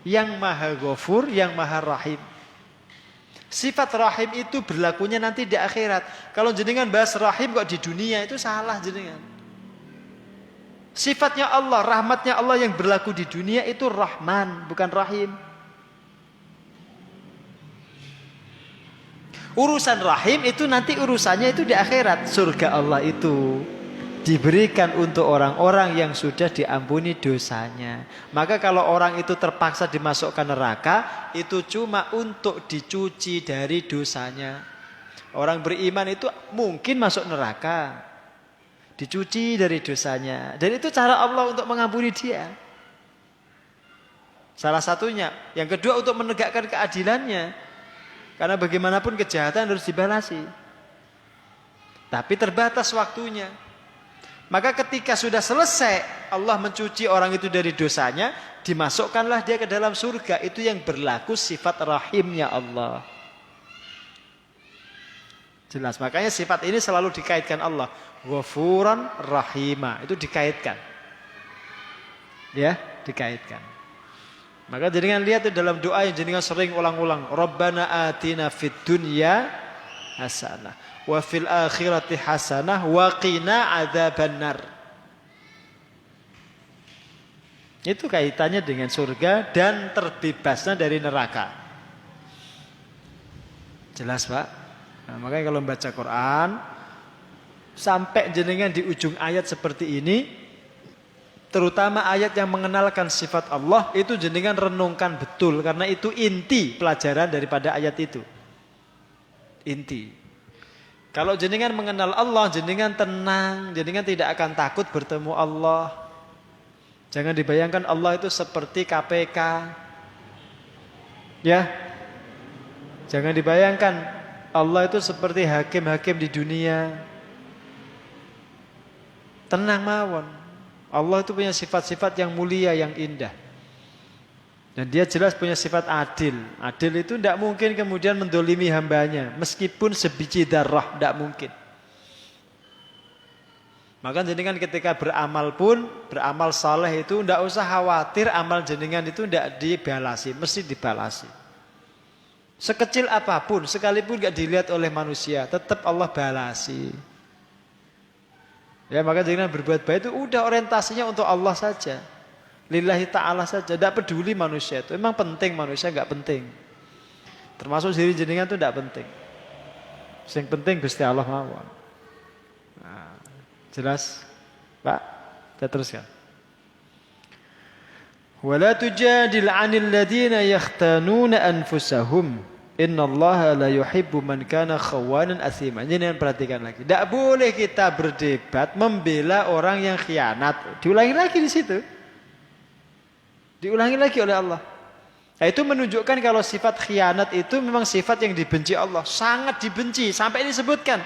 yang maha Ghafur, yang maha Rahim. Sifat Rahim itu berlakunya nanti di akhirat. Kalau jenengan bahas Rahim kok di dunia, itu salah jenengan. Sifatnya Allah, rahmatnya Allah yang berlaku di dunia itu Rahman, bukan Rahim. Urusan Rahim itu nanti urusannya itu di akhirat. Surga Allah itu diberikan untuk orang-orang yang sudah diampuni dosanya. Maka kalau orang itu terpaksa dimasukkan neraka, itu cuma untuk dicuci dari dosanya. Orang beriman itu mungkin masuk neraka, dicuci dari dosanya. Dan itu cara Allah untuk mengampuni dia. Salah satunya. Yang kedua untuk menegakkan keadilannya. Karena bagaimanapun kejahatan harus dibalasi. Tapi terbatas waktunya. Maka ketika sudah selesai Allah mencuci orang itu dari dosanya, dimasukkanlah dia ke dalam surga. Itu yang berlaku sifat rahimnya Allah. Jelas, makanya sifat ini selalu dikaitkan Allah. Ghafuran rahima, itu dikaitkan. Ya, dikaitkan. Maka jenengan lihat itu dalam doa yang jenengan sering ulang-ulang. Rabbana atina fid dunya hasanah wa fil akhirati hasanah wa qina adzabannar. Itu kaitannya dengan surga dan terbebasnya dari neraka. Jelas, Pak? Nah, makanya kalau membaca Quran sampai jenengan di ujung ayat seperti ini, terutama ayat yang mengenalkan sifat Allah, itu jenengan renungkan betul, karena itu inti pelajaran daripada ayat itu. Inti. Kalau jenengan mengenal Allah, jenengan tenang, jenengan tidak akan takut bertemu Allah. Jangan dibayangkan Allah itu seperti KPK. Ya. Jangan dibayangkan Allah itu seperti hakim-hakim di dunia. Tenang mawon. Allah itu punya sifat-sifat yang mulia, yang indah. Dan dia jelas punya sifat adil. Adil itu tidak mungkin kemudian mendolimi hambanya. Meskipun sebiji darah, tidak mungkin. Maka jenengan ketika beramal pun, beramal saleh itu tidak usah khawatir amal jenengan itu tidak dibalasi. Mesti dibalasi. Sekecil apapun, sekalipun tidak dilihat oleh manusia, tetap Allah balasi. Ya, maka jangan berbuat baik itu udah orientasinya untuk Allah saja. Lillahi ta'ala saja. Tidak peduli manusia itu. Memang penting manusia, enggak penting. Termasuk diri jenengan itu tidak penting. Yang penting Gusti Allah mawon. Nah, jelas? Pak, kita teruskan. Wala tujadil 'anil ladzina yakhtanuna anfusahum. Innallaha la yuhibbu man kana khawanan atsiman. Ini perhatikan lagi. Tidak boleh kita berdebat membela orang yang khianat. Diulangi lagi di situ. Diulangi lagi oleh Allah. Nah, itu menunjukkan kalau sifat khianat itu memang sifat yang dibenci Allah. Sangat dibenci. Sampai disebutkan.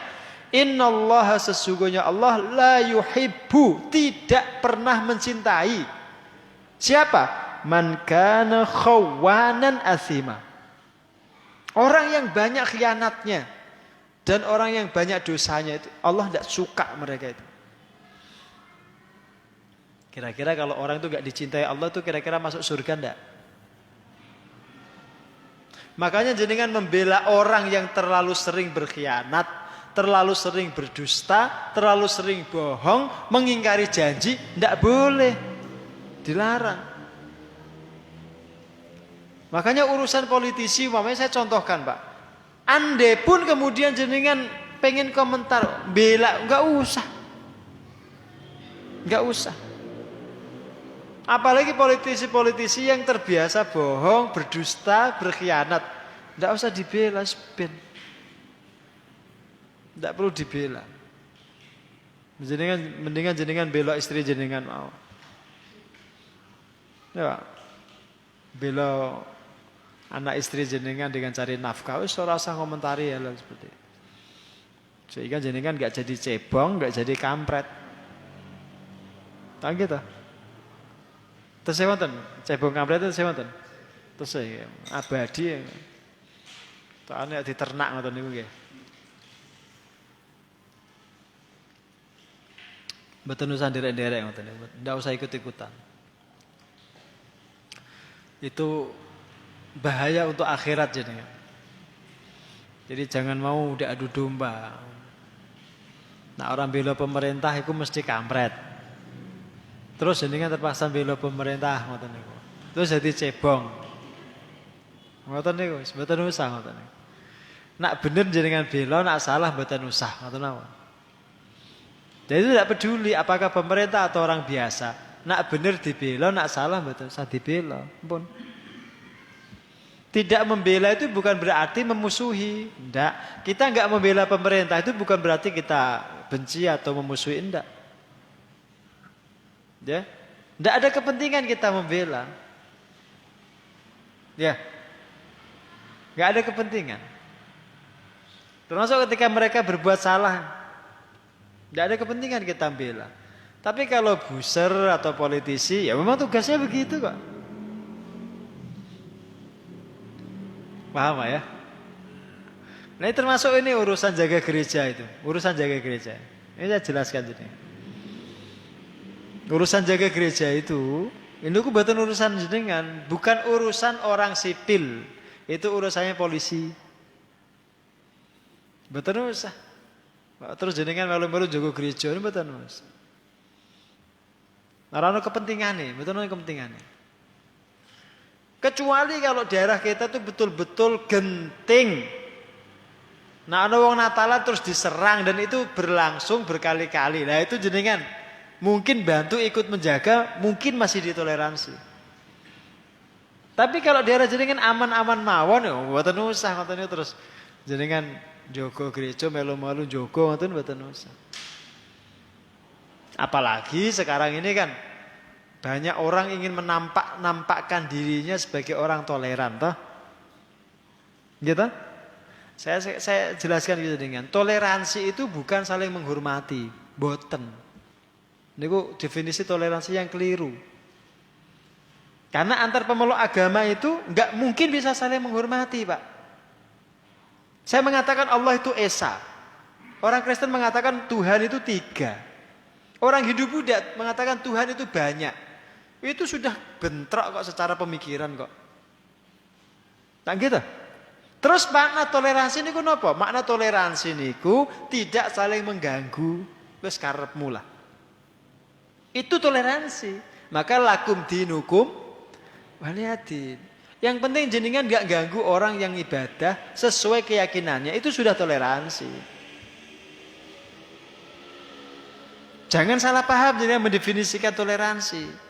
Innallaha sesungguhnya Allah la yuhibbu. Tidak pernah mencintai. Siapa? Man kana khawanan athima. Orang yang banyak khianatnya. Dan orang yang banyak dosanya itu. Allah tidak suka mereka itu. Kira-kira kalau orang itu gak dicintai Allah itu kira-kira masuk surga enggak? Makanya jenengan membela orang yang terlalu sering berkhianat, terlalu sering berdusta, terlalu sering bohong, mengingkari janji, enggak boleh. Dilarang. Makanya urusan politisi, umpamanya saya contohkan Pak. Andai pun kemudian jenengan pengen komentar, bela, enggak usah. Enggak usah. Apalagi politisi-politisi yang terbiasa bohong, berdusta, berkhianat. Tidak usah dibela, Ben. Tidak perlu dibela. Mendingan jenengan bela istri jenengan mau. Ya. Bela anak istri jenengan dengan cari nafkah. Wis ora usah komentari ya seperti itu. Sehingga jenengan enggak jadi cebong, enggak jadi kampret. Tak gitu. Terus saya wonten, cebong kampret itu saya wonten. Terus saya abadi. Soalnya diternak ngoten niku nggih. Mboten usah nderek-nderek ngoten niku. Ndak usah ikut-ikutan. Itu bahaya untuk akhirat jenengan. Jadi jangan mau udah adu domba. Nah, orang bela pemerintah itu mesti kampret. Terus jenengan terpaksa bela pemerintah ngoten niku. Terus jadi cebong. Ngoten niku, mboten usah ngoten niku. Nak bener jenengan bela, nak salah mboten usah ngoten mawon. Jadi itu tidak peduli apakah pemerintah atau orang biasa. Nak bener dibela, nak salah mboten usah dibela. Ampun. Tidak membela itu bukan berarti memusuhi. Enggak. Kita enggak membela pemerintah itu bukan berarti kita benci atau memusuhi, enggak. Ya, tidak ada kepentingan kita membela. Ya, nggak ada kepentingan. Termasuk ketika mereka berbuat salah, tidak ada kepentingan kita bela. Tapi kalau buser atau politisi, ya memang tugasnya begitu kok. Paham ya? Nah, ini termasuk ini urusan jaga gereja itu, urusan jaga gereja. Ini saya jelaskan jadi. Urusan jaga gereja itu, ini bukan urusan jenengan, bukan urusan orang sipil. Itu urusannya polisi. Betul usah. Terus jenengan malu-malu jaga gereja ini betul usah. Orang kepentingan nih, betul kepentingan nih. Kecuali kalau daerah kita tuh betul-betul genting. Nah, ada wong Natalan terus diserang dan itu berlangsung berkali-kali. Nah, itu jenengan mungkin bantu ikut menjaga, mungkin masih ditoleransi. Tapi kalau daerah jenengan aman-aman mawon ya mboten usah ngoten terus jenengan jaga gereja melu-melu jaga ngoten mboten usah. Apalagi sekarang ini kan banyak orang ingin menampakkan dirinya sebagai orang toleran toh. Gitu? Saya jelaskan gitu dengan toleransi itu bukan saling menghormati, boten. Niku definisi toleransi yang keliru. Karena antar pemeluk agama itu enggak mungkin bisa saling menghormati, Pak. Saya mengatakan Allah itu Esa. Orang Kristen mengatakan Tuhan itu 3. Orang Hindu-Buddha mengatakan Tuhan itu banyak. Itu sudah bentrok kok secara pemikiran kok. Nah gitu. Terus makna toleransi niku napa? Makna toleransi niku tidak saling mengganggu. Wis karepmu lah. Itu toleransi. Maka lakum dinukum waliyadin. Yang penting jenengan enggak ganggu orang yang ibadah sesuai keyakinannya. Itu sudah toleransi. Jangan salah paham jenengan mendefinisikan toleransi.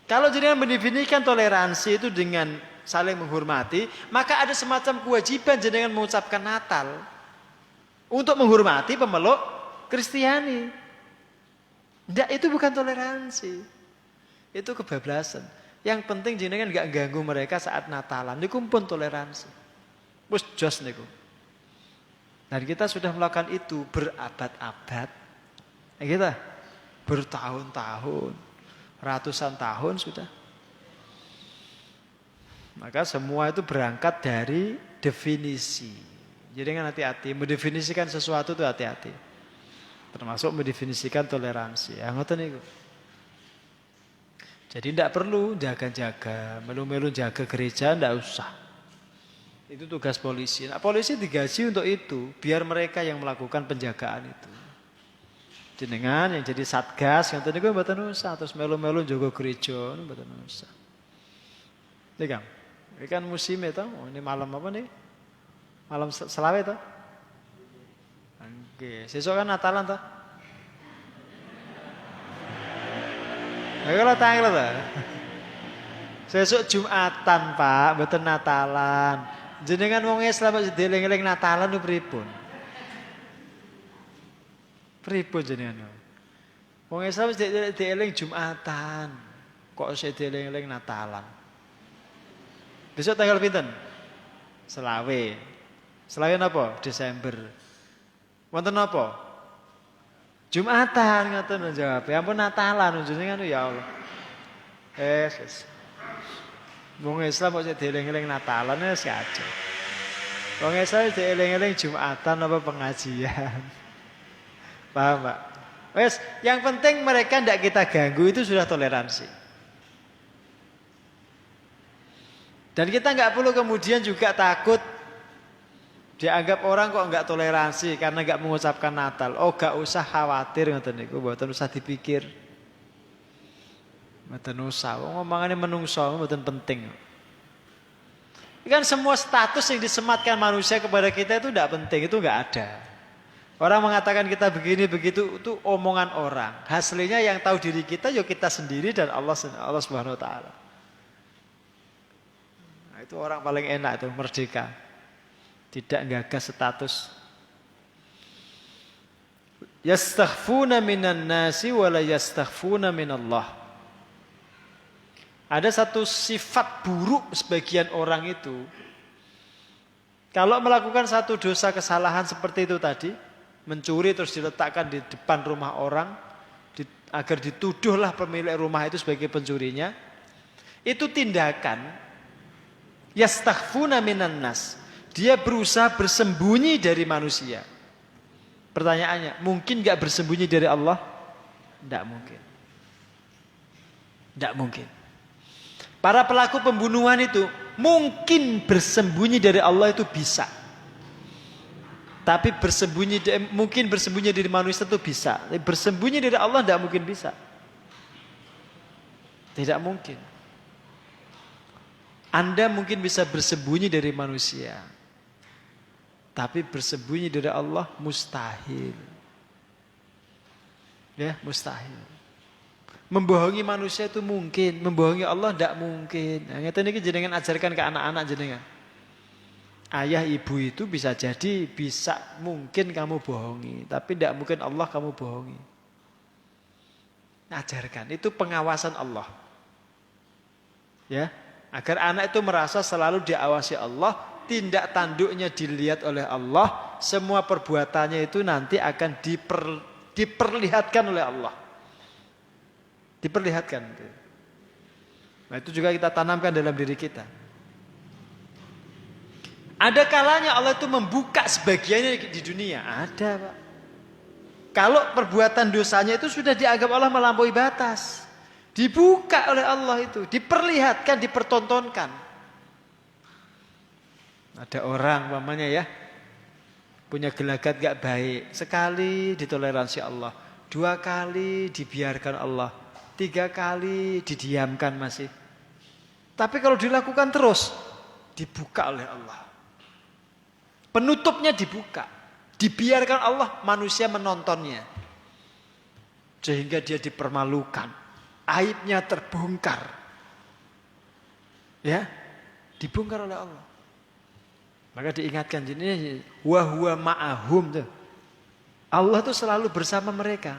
Kalau jenengan mendefinisikan toleransi itu dengan saling menghormati, maka ada semacam kewajiban jenengan mengucapkan Natal untuk menghormati pemeluk Kristiani. Enggak, itu bukan toleransi. Itu kebablasan. Yang penting jenengan enggak ganggu mereka saat Natalan. Niku pun toleransi. Wis jos niku. Dan kita sudah melakukan itu berabad-abad. Kita bertahun-tahun, ratusan tahun sudah. Maka semua itu berangkat dari definisi. Jadi kan hati-hati, mendefinisikan sesuatu itu hati-hati. Termasuk mendefinisikan toleransi. Ya ngoten niku. Jadi tidak perlu jaga-jaga, melu-melu jaga gereja tidak usah. Itu tugas polisi. Nah, polisi digaji untuk itu, biar mereka yang melakukan penjagaan itu. Jenengan yang jadi satgas, yang tadi gue mboten usah, terus melu-melu jaga gereja, mboten usah. Ini kan, ini kan musim itu, ini malam apa nih? Malam selawe itu. Oke, sesuk kan Natalan toh? Ayo kalau tanggal ta. Sesuk Jumatan, Pak, mboten Natalan. Jenengan wong Islam kok dieling-eling Natalan ku pripun? Pripun jenengan? Wong Islam dieling Jumatan. Kok saya dieling-eling Natalan? Besok tanggal pinten? Selawe. Selawe napa? Desember. Wonten napa? Jumatan ngoten jawab. Ya ampun Natalan jenengan ya Allah. Yes. Wong Islam kok dieling-eling Natalan wis aja. Wong Islam dieling-eling Jumatan apa pengajian. Paham, Pak? Wes, yang penting mereka ndak kita ganggu itu sudah toleransi. Dan kita nggak perlu kemudian juga takut dianggap orang kok nggak toleransi karena nggak mengucapkan Natal. Oh, nggak usah khawatir ngoten niku, mboten usah dipikir. Mboten usah, ngomongane menungso mboten penting. Kan semua status yang disematkan manusia kepada kita itu tidak penting, itu nggak ada. Orang mengatakan kita begini begitu itu omongan orang. Hasilnya yang tahu diri kita ya kita sendiri dan Allah Subhanahu wa taala. Nah, itu orang paling enak itu merdeka. Tidak gagas status. Yastakhfuna minan nasi wa la yastakhfuna minallah. Ada satu sifat buruk sebagian orang itu. Kalau melakukan satu dosa kesalahan seperti itu tadi, mencuri terus diletakkan di depan rumah orang agar dituduhlah pemilik rumah itu sebagai pencurinya, itu tindakan yastakhfuna minan nas. Dia berusaha bersembunyi dari manusia. Pertanyaannya, mungkin gak bersembunyi dari Allah? Tidak mungkin. Tidak mungkin. Para pelaku pembunuhan itu mungkin bersembunyi dari Allah itu bisa. Tapi mungkin bersembunyi dari manusia itu bisa. Tapi bersembunyi dari Allah tidak mungkin bisa. Tidak mungkin. Anda mungkin bisa bersembunyi dari manusia. Tapi bersembunyi dari Allah mustahil. Ya, mustahil. Membohongi manusia itu mungkin, membohongi Allah tidak mungkin. Nah, ngeten iki jenengan ajarkan ke anak-anak jenengan. Ayah ibu itu bisa jadi bisa mungkin kamu bohongi, tapi tidak mungkin Allah kamu bohongi. Ajarkan, itu pengawasan Allah. Ya, agar anak itu merasa selalu diawasi Allah, tindak tanduknya dilihat oleh Allah, semua perbuatannya itu nanti akan diperlihatkan oleh Allah. Diperlihatkan. Nah, itu juga kita tanamkan dalam diri kita. Ada kalanya Allah itu membuka sebagiannya di dunia. Ada, Pak. Kalau perbuatan dosanya itu sudah dianggap Allah melampaui batas. Dibuka oleh Allah itu. Diperlihatkan, dipertontonkan. Ada orang umpamanya ya. Punya gelagat gak baik. Sekali ditoleransi Allah. 2 kali dibiarkan Allah. 3 kali didiamkan masih. Tapi kalau dilakukan terus, dibuka oleh Allah. Penutupnya dibuka. Dibiarkan Allah, manusia menontonnya. Sehingga dia dipermalukan. Aibnya terbongkar. Ya, dibongkar oleh Allah. Maka diingatkan ini wa huwa ma'ahum tuh. Allah tuh selalu bersama mereka.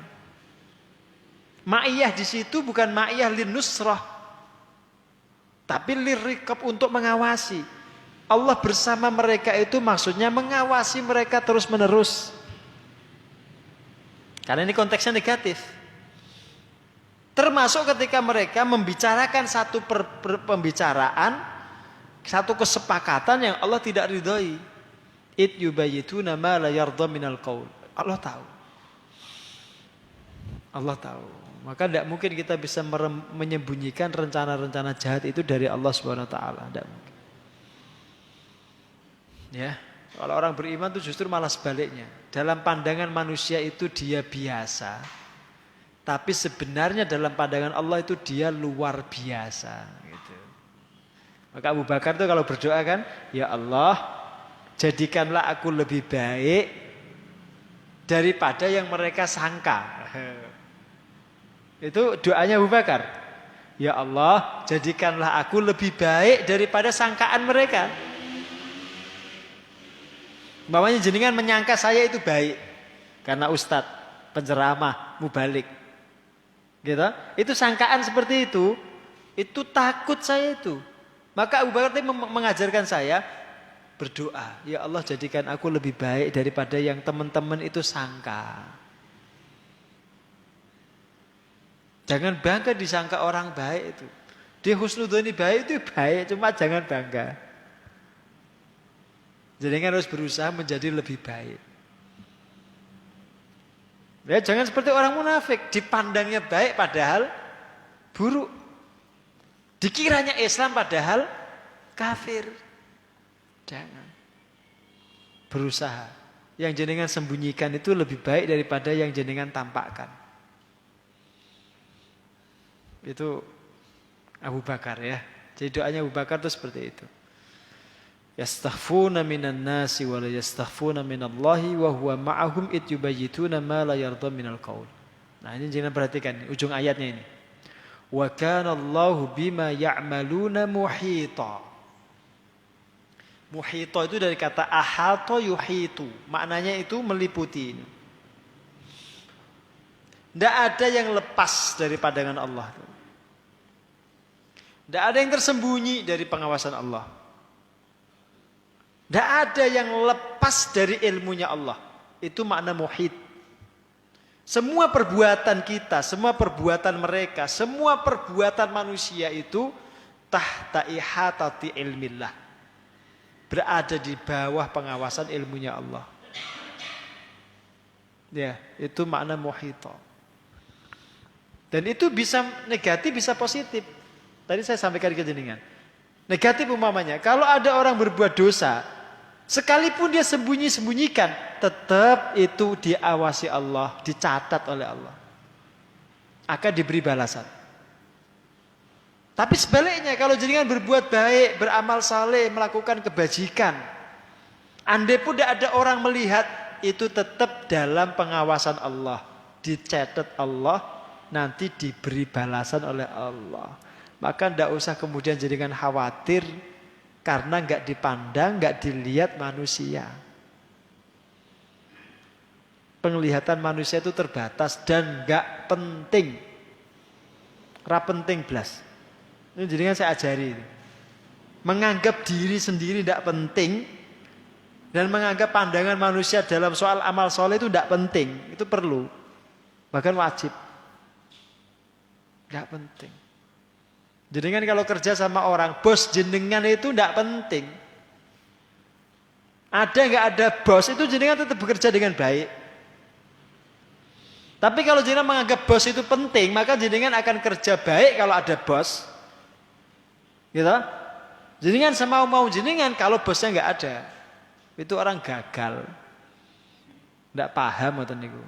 Ma'iyah di situ bukan ma'iyah lin nusrah. Tapi lirikab untuk mengawasi. Allah bersama mereka itu maksudnya mengawasi mereka terus menerus. Karena ini konteksnya negatif. Termasuk ketika mereka membicarakan satu pembicaraan, satu kesepakatan yang Allah tidak ridhoi. Id yubayyituna ma la yarda minal qaul. Allah tahu. Allah tahu. Maka tidak mungkin kita bisa menyembunyikan rencana-rencana jahat itu dari Allah Subhanahu wa taala, tidak mungkin. Ya, kalau orang beriman itu justru malah sebaliknya. Dalam pandangan manusia itu dia biasa. Tapi sebenarnya dalam pandangan Allah itu dia luar biasa gitu. Maka Abu Bakar itu kalau berdoa kan, ya Allah, jadikanlah aku lebih baik daripada yang mereka sangka. Itu doanya Abu Bakar. Ya Allah, jadikanlah aku lebih baik daripada sangkaan mereka. Umpamanya jenengan menyangka saya itu baik karena ustadz, penceramah, mubalik. Gitu. Itu sangkaan seperti itu takut saya itu. Maka Abu Bakar mengajarkan saya berdoa, ya Allah jadikan aku lebih baik daripada yang teman-teman itu sangka. Jangan bangga disangka orang baik itu. Dia husnudzoni baik itu baik, cuma jangan bangga. Jadi kan harus berusaha menjadi lebih baik. Ya jangan seperti orang munafik, dipandangnya baik padahal buruk. Dikiranya Islam padahal kafir. Jangan. Berusaha. Yang jenengan sembunyikan itu lebih baik daripada yang jenengan tampakkan. Itu Abu Bakar ya. Jadi doanya Abu Bakar itu seperti itu. Yastakhfuna minan nasi wa la yastakhfuna minallahi wa huwa ma'ahum id yubayyituna ma la yarda minal qaul. Nah, ini jangan perhatikan ujung ayatnya ini. Wa kana Allahu bima ya'maluna muhita. Muhita itu dari kata ahata yuhitu. Maknanya itu meliputi. Tidak ada yang lepas dari pandangan Allah. Tidak ada yang tersembunyi dari pengawasan Allah. Tidak ada yang lepas dari ilmunya Allah. Itu makna muhit. Semua perbuatan kita, semua perbuatan mereka, semua perbuatan manusia itu tahta ihatati ilmillah. Berada di bawah pengawasan ilmunya Allah. Ya, itu makna muhita. Dan itu bisa negatif, bisa positif. Tadi saya sampaikan ke jenengan. Negatif umpamanya, kalau ada orang berbuat dosa, sekalipun dia sembunyi-sembunyikan, tetap itu diawasi Allah, dicatat oleh Allah. Akan diberi balasan. Tapi sebaliknya, kalau jenengan berbuat baik, beramal saleh, melakukan kebajikan, andai pun tidak ada orang melihat, itu tetap dalam pengawasan Allah. Dicatat Allah, nanti diberi balasan oleh Allah. Maka tidak usah kemudian jenengan khawatir, karena enggak dipandang, enggak dilihat manusia. Penglihatan manusia itu terbatas dan enggak penting. Ra penting blas. Ini jadi kan saya ajari. Menganggap diri sendiri enggak penting dan menganggap pandangan manusia dalam soal amal soleh itu enggak penting. Itu perlu. Bahkan wajib. Enggak penting. Jenengan kalau kerja sama orang, bos jenengan itu tidak penting. Ada nggak ada bos itu jenengan tetap bekerja dengan baik. Tapi kalau jenengan menganggap bos itu penting, maka jenengan akan kerja baik kalau ada bos. Gitu? Jenengan sama mau jenengan kalau bosnya nggak ada, itu orang gagal. Tidak paham atau niku.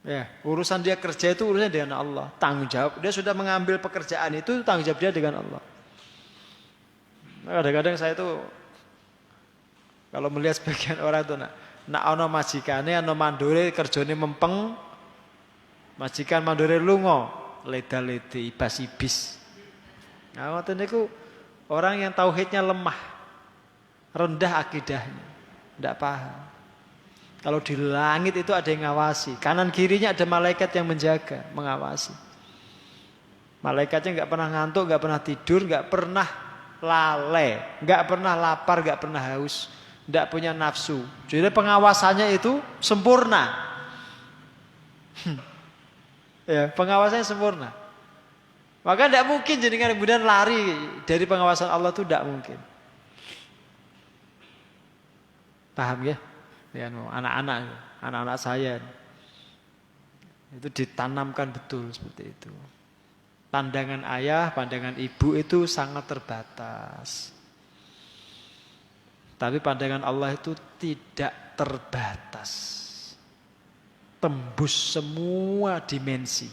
Ya, urusan dia kerja itu urusan dengan Allah. Tanggung jawab. Dia sudah mengambil pekerjaan itu, tanggung jawab dia dengan Allah. Kadang-kadang saya itu kalau melihat sebagian orang itu nak ana majikane ana mandore kerjane mempeng. Majikan mandore lunga, leda-lede ibas-ibis. Nah, ngoten niku orang yang tauhidnya lemah. Rendah akidahnya. Enggak paham. Kalau di langit itu ada yang ngawasi, kanan kirinya ada malaikat yang menjaga, mengawasi. Malaikatnya nggak pernah ngantuk, nggak pernah tidur, nggak pernah lalai, nggak pernah lapar, nggak pernah haus, nggak punya nafsu. Jadi pengawasannya itu sempurna. Ya, pengawasannya sempurna. Maka tidak mungkin jenengan kemudian lari dari pengawasan Allah itu tidak mungkin. Paham ya? Ya, anak-anak saya itu ditanamkan betul seperti itu. Pandangan ayah, pandangan ibu itu sangat terbatas. Tapi pandangan Allah itu tidak terbatas. Tembus semua dimensi.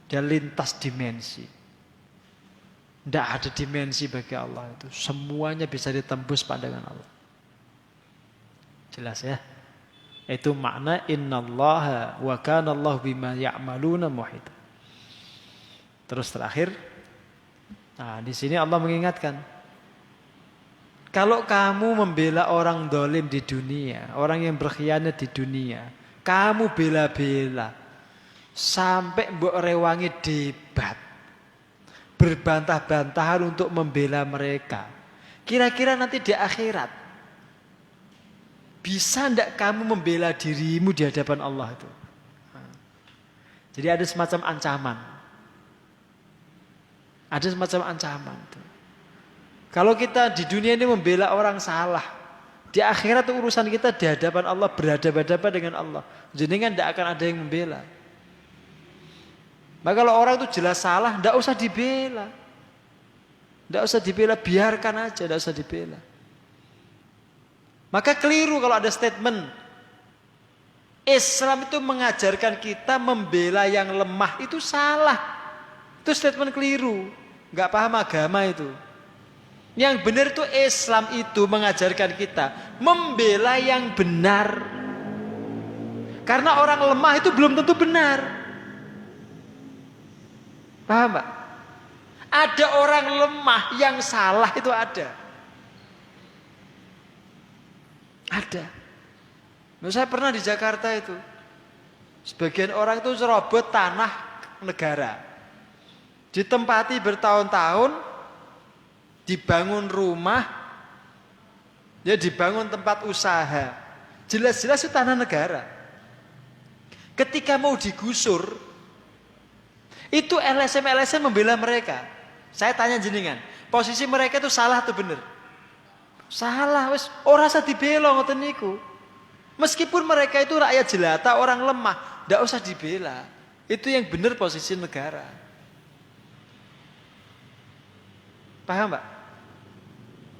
Dia lintas dimensi. Tidak ada dimensi bagi Allah itu. Semuanya bisa ditembus pandangan Allah. Jelas ya? Itu makna innallaha wa kana Allahu bima ya'maluna muhita. Terus terakhir, nah di sini Allah mengingatkan, kalau kamu membela orang dolim di dunia, orang yang berkhianat di dunia, kamu bela-bela, sampai mbok rewangi debat, berbantah-bantahan untuk membela mereka. Kira-kira nanti di akhirat, bisa ndak kamu membela dirimu di hadapan Allah itu? Jadi ada semacam ancaman. Ada semacam ancaman tuh. Kalau kita di dunia ini membela orang salah, di akhirat itu urusan kita di hadapan Allah, berhadapan-hadapan dengan Allah. Jadi kan tidak akan ada yang membela. Maka kalau orang itu jelas salah, tidak usah dibela. Tidak usah dibela, biarkan aja, tidak usah dibela. Maka keliru kalau ada statement Islam itu mengajarkan kita membela yang lemah, itu salah. Itu statement keliru, nggak paham agama itu. Yang benar itu Islam itu mengajarkan kita membela yang benar. Karena orang lemah itu belum tentu benar. Paham Pak? Ada orang lemah yang salah itu ada. Ada. Saya pernah di Jakarta itu. Sebagian orang itu serobot tanah negara. Ditempati bertahun-tahun, dibangun rumah, ya dibangun tempat usaha. Jelas-jelas itu tanah negara. Ketika mau digusur, itu LSM membela mereka. Saya tanya jenengan, posisi mereka itu salah atau benar? Salah, wes ora usah dibela ngoten niku. Meskipun mereka itu rakyat jelata, orang lemah, ndak usah dibela. Itu yang benar posisi negara. Paham Pak?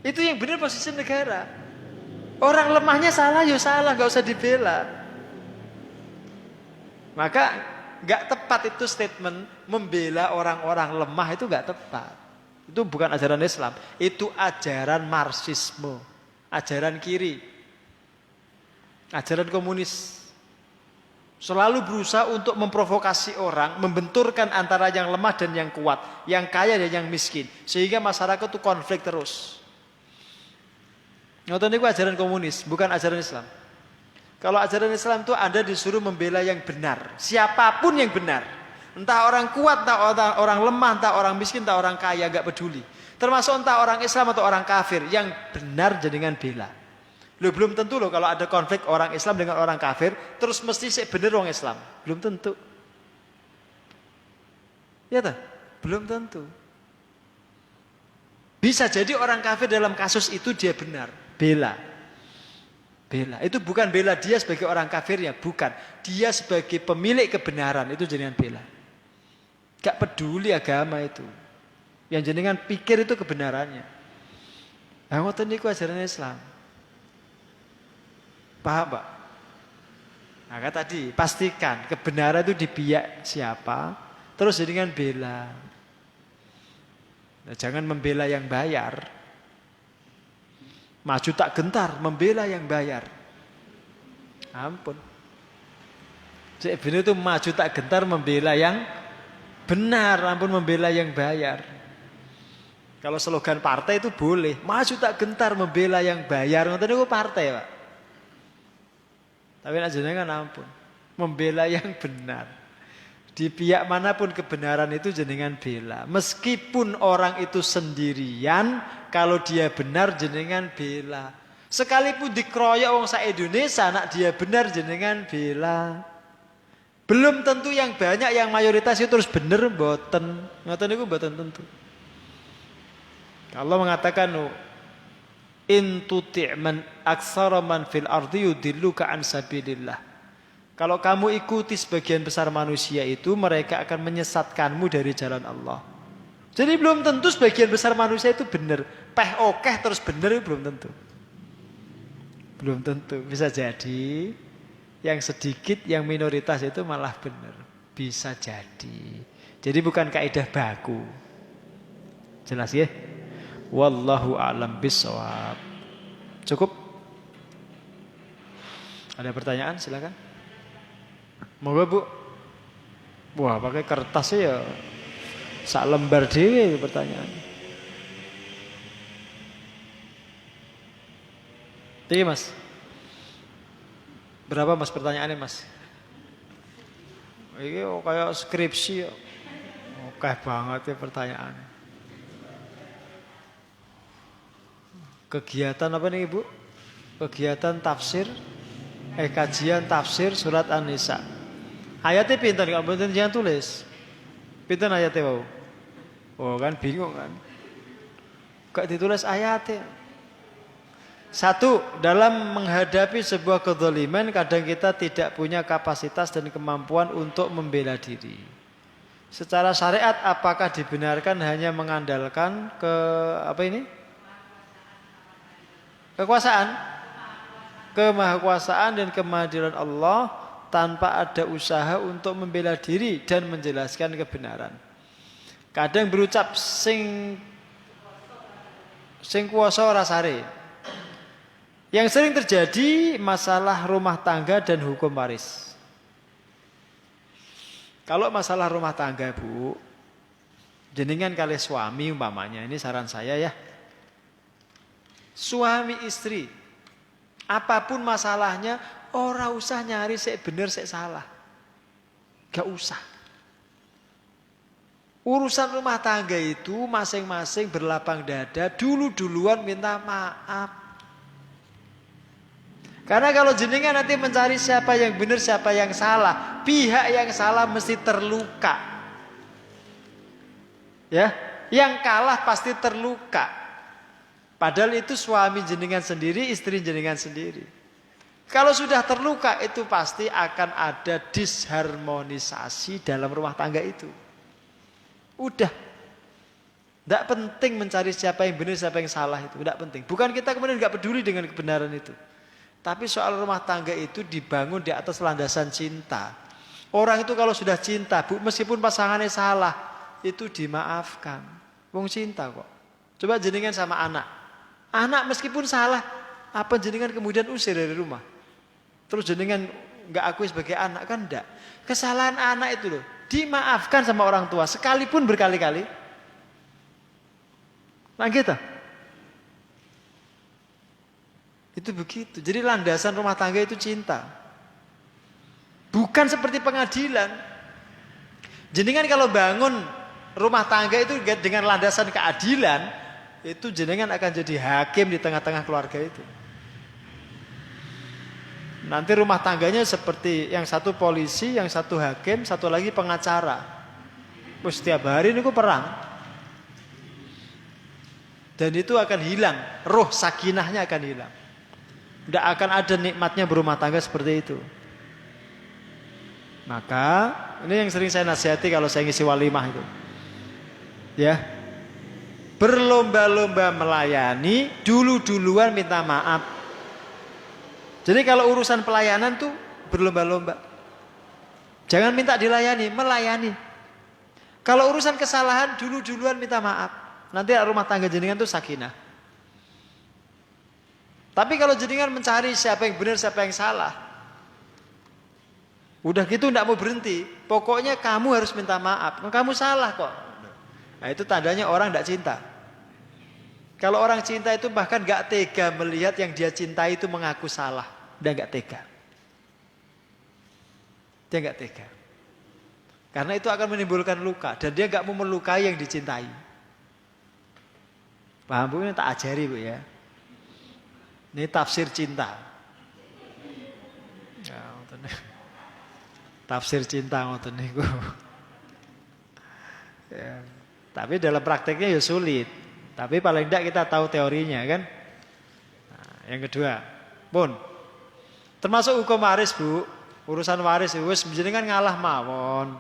Itu yang benar posisi negara. Orang lemahnya salah, ya salah, nggak usah dibela. Maka nggak tepat itu statement membela orang-orang lemah itu nggak tepat. Itu bukan ajaran Islam, itu ajaran Marxisme, ajaran kiri, ajaran komunis. Selalu berusaha untuk memprovokasi orang, membenturkan antara yang lemah dan yang kuat, yang kaya dan yang miskin, sehingga masyarakat itu konflik terus. Ngoten niku ajaran komunis, bukan ajaran Islam. Kalau ajaran Islam itu Anda disuruh membela yang benar, siapapun yang benar. Entah orang kuat, entah orang lemah, entah orang miskin, entah orang kaya, enggak peduli. Termasuk entah orang Islam atau orang kafir, yang benar jenengan bela. Loh, belum tentu loh kalau ada konflik orang Islam dengan orang kafir, terus mesti sik bener orang Islam. Belum tentu. Ya toh? Belum tentu. Bisa jadi orang kafir dalam kasus itu dia benar, bela. Bela. Itu bukan bela dia sebagai orang kafirnya, bukan. Dia sebagai pemilik kebenaran, itu jenengan bela. Gak peduli agama itu. Yang jenengan pikir itu kebenarannya. Nah, ngoten niku ajaran Islam. Paham Pak? Maka tadi pastikan kebenaran itu di pihak siapa, terus jenengan bela. Nah, jangan membela yang bayar. Maju tak gentar membela yang bayar. Ampun. Sebenarnya itu maju tak gentar membela yang benar, ampun membela yang bayar. Kalau slogan partai itu boleh, maju tak gentar membela yang bayar. Ngoten niku partai, Pak. Tapi nek jenengan ampun, membela yang benar. Di pihak manapun kebenaran itu jenengan bela. Meskipun orang itu sendirian, kalau dia benar jenengan bela. Sekalipun dikeroyok wong sak Indonesia, nak dia benar jenengan bela. Belum tentu yang banyak, yang mayoritas itu terus bener, mboten. Ngoten niku mboten tentu. Allah mengatakan, in tuti' man aktsara man fil ardi yudilluka an sabilillah. Kalau kamu ikuti sebagian besar manusia itu, mereka akan menyesatkanmu dari jalan Allah. Jadi belum tentu sebagian besar manusia itu benar. Peh okeh terus benar itu belum tentu. Belum tentu. Bisa jadi yang sedikit, yang minoritas itu malah benar. Bisa jadi. Jadi bukan kaidah baku. Jelas ya? Wallahu a'lam bishawab. Cukup? Ada pertanyaan? Silakan. Moga Bu. Wah, pakai kertas ya. Sak lembar dhewe pertanyaan. Iya Mas. Berapa Mas pertanyaannya Mas? Ini kayak skripsi ya. Oke banget ya pertanyaannya. Kegiatan apa nih Ibu? Kegiatan tafsir, kajian tafsir surat An-Nisa. Ayatnya pinter, kalau pinter jangan tulis. Pinter ayatnya Pak. Oh kan bingung kan. Gak ditulis ayatnya. Satu, dalam menghadapi sebuah kezaliman kadang kita tidak punya kapasitas dan kemampuan untuk membela diri. Secara syariat apakah dibenarkan hanya mengandalkan kekuasaan, kemahakuasaan dan kemahadiran Allah tanpa ada usaha untuk membela diri dan menjelaskan kebenaran. Kadang berucap sing kuwasa ora sare. Yang sering terjadi masalah rumah tangga dan hukum waris. Kalau masalah rumah tangga Bu, jenengan kali suami umpamanya, ini saran saya ya. Suami istri, apapun masalahnya, ora usah nyari sik bener sik salah. Gak usah. Urusan rumah tangga itu masing-masing berlapang dada, duluan minta maaf. Karena kalau jenengan nanti mencari siapa yang benar, siapa yang salah, pihak yang salah mesti terluka. Ya, yang kalah pasti terluka. Padahal itu suami jenengan sendiri, istri jenengan sendiri. Kalau sudah terluka itu pasti akan ada disharmonisasi dalam rumah tangga itu. Udah. Tidak penting mencari siapa yang benar, siapa yang salah itu. Tidak penting. Bukan kita kemudian tidak peduli dengan kebenaran itu. Tapi soal rumah tangga itu dibangun di atas landasan cinta. Orang itu kalau sudah cinta, Bu, meskipun pasangannya salah, itu dimaafkan. Wong cinta kok. Coba jenengan sama anak. Anak meskipun salah, apa jenengan kemudian usir dari rumah? Terus jenengan nggak akui sebagai anak, kan enggak. Kesalahan anak itu loh, dimaafkan sama orang tua sekalipun berkali-kali. Nah gitu. Itu begitu. Jadi landasan rumah tangga itu cinta. Bukan seperti pengadilan. Jenengan kalau bangun rumah tangga itu dengan landasan keadilan, itu jenengan akan jadi hakim di tengah-tengah keluarga itu. Nanti rumah tangganya seperti yang satu polisi, yang satu hakim, satu lagi pengacara. Setiap hari ini perang. Dan itu akan hilang, roh sakinahnya akan hilang. Tidak akan ada nikmatnya berumah tangga seperti itu. Maka ini yang sering saya nasihati kalau saya ngisi walimah itu. Ya. Berlomba-lomba melayani, duluan minta maaf. Jadi kalau urusan pelayanan tuh berlomba-lomba. Jangan minta dilayani, melayani. Kalau urusan kesalahan duluan minta maaf. Nanti rumah tangga jenengan tuh sakinah. Tapi kalau jenengan mencari siapa yang benar, siapa yang salah, udah gitu tidak mau berhenti. Pokoknya kamu harus minta maaf. Kamu salah kok. Nah itu tandanya orang tidak cinta. Kalau orang cinta itu bahkan gak tega melihat yang dia cintai itu mengaku salah. Dia gak tega. Dia gak tega. Karena itu akan menimbulkan luka dan dia nggak mau melukai yang dicintai. Paham Bu? Ini tak ajari Bu ya. Ini tafsir cinta. Ya, tafsir cinta ngoten niku. Ya. Tapi dalam prakteknya ya sulit. Tapi paling tidak kita tahu teorinya kan. Nah, yang kedua, pun termasuk hukum waris Bu, urusan waris wis jenengan ngalah mawon.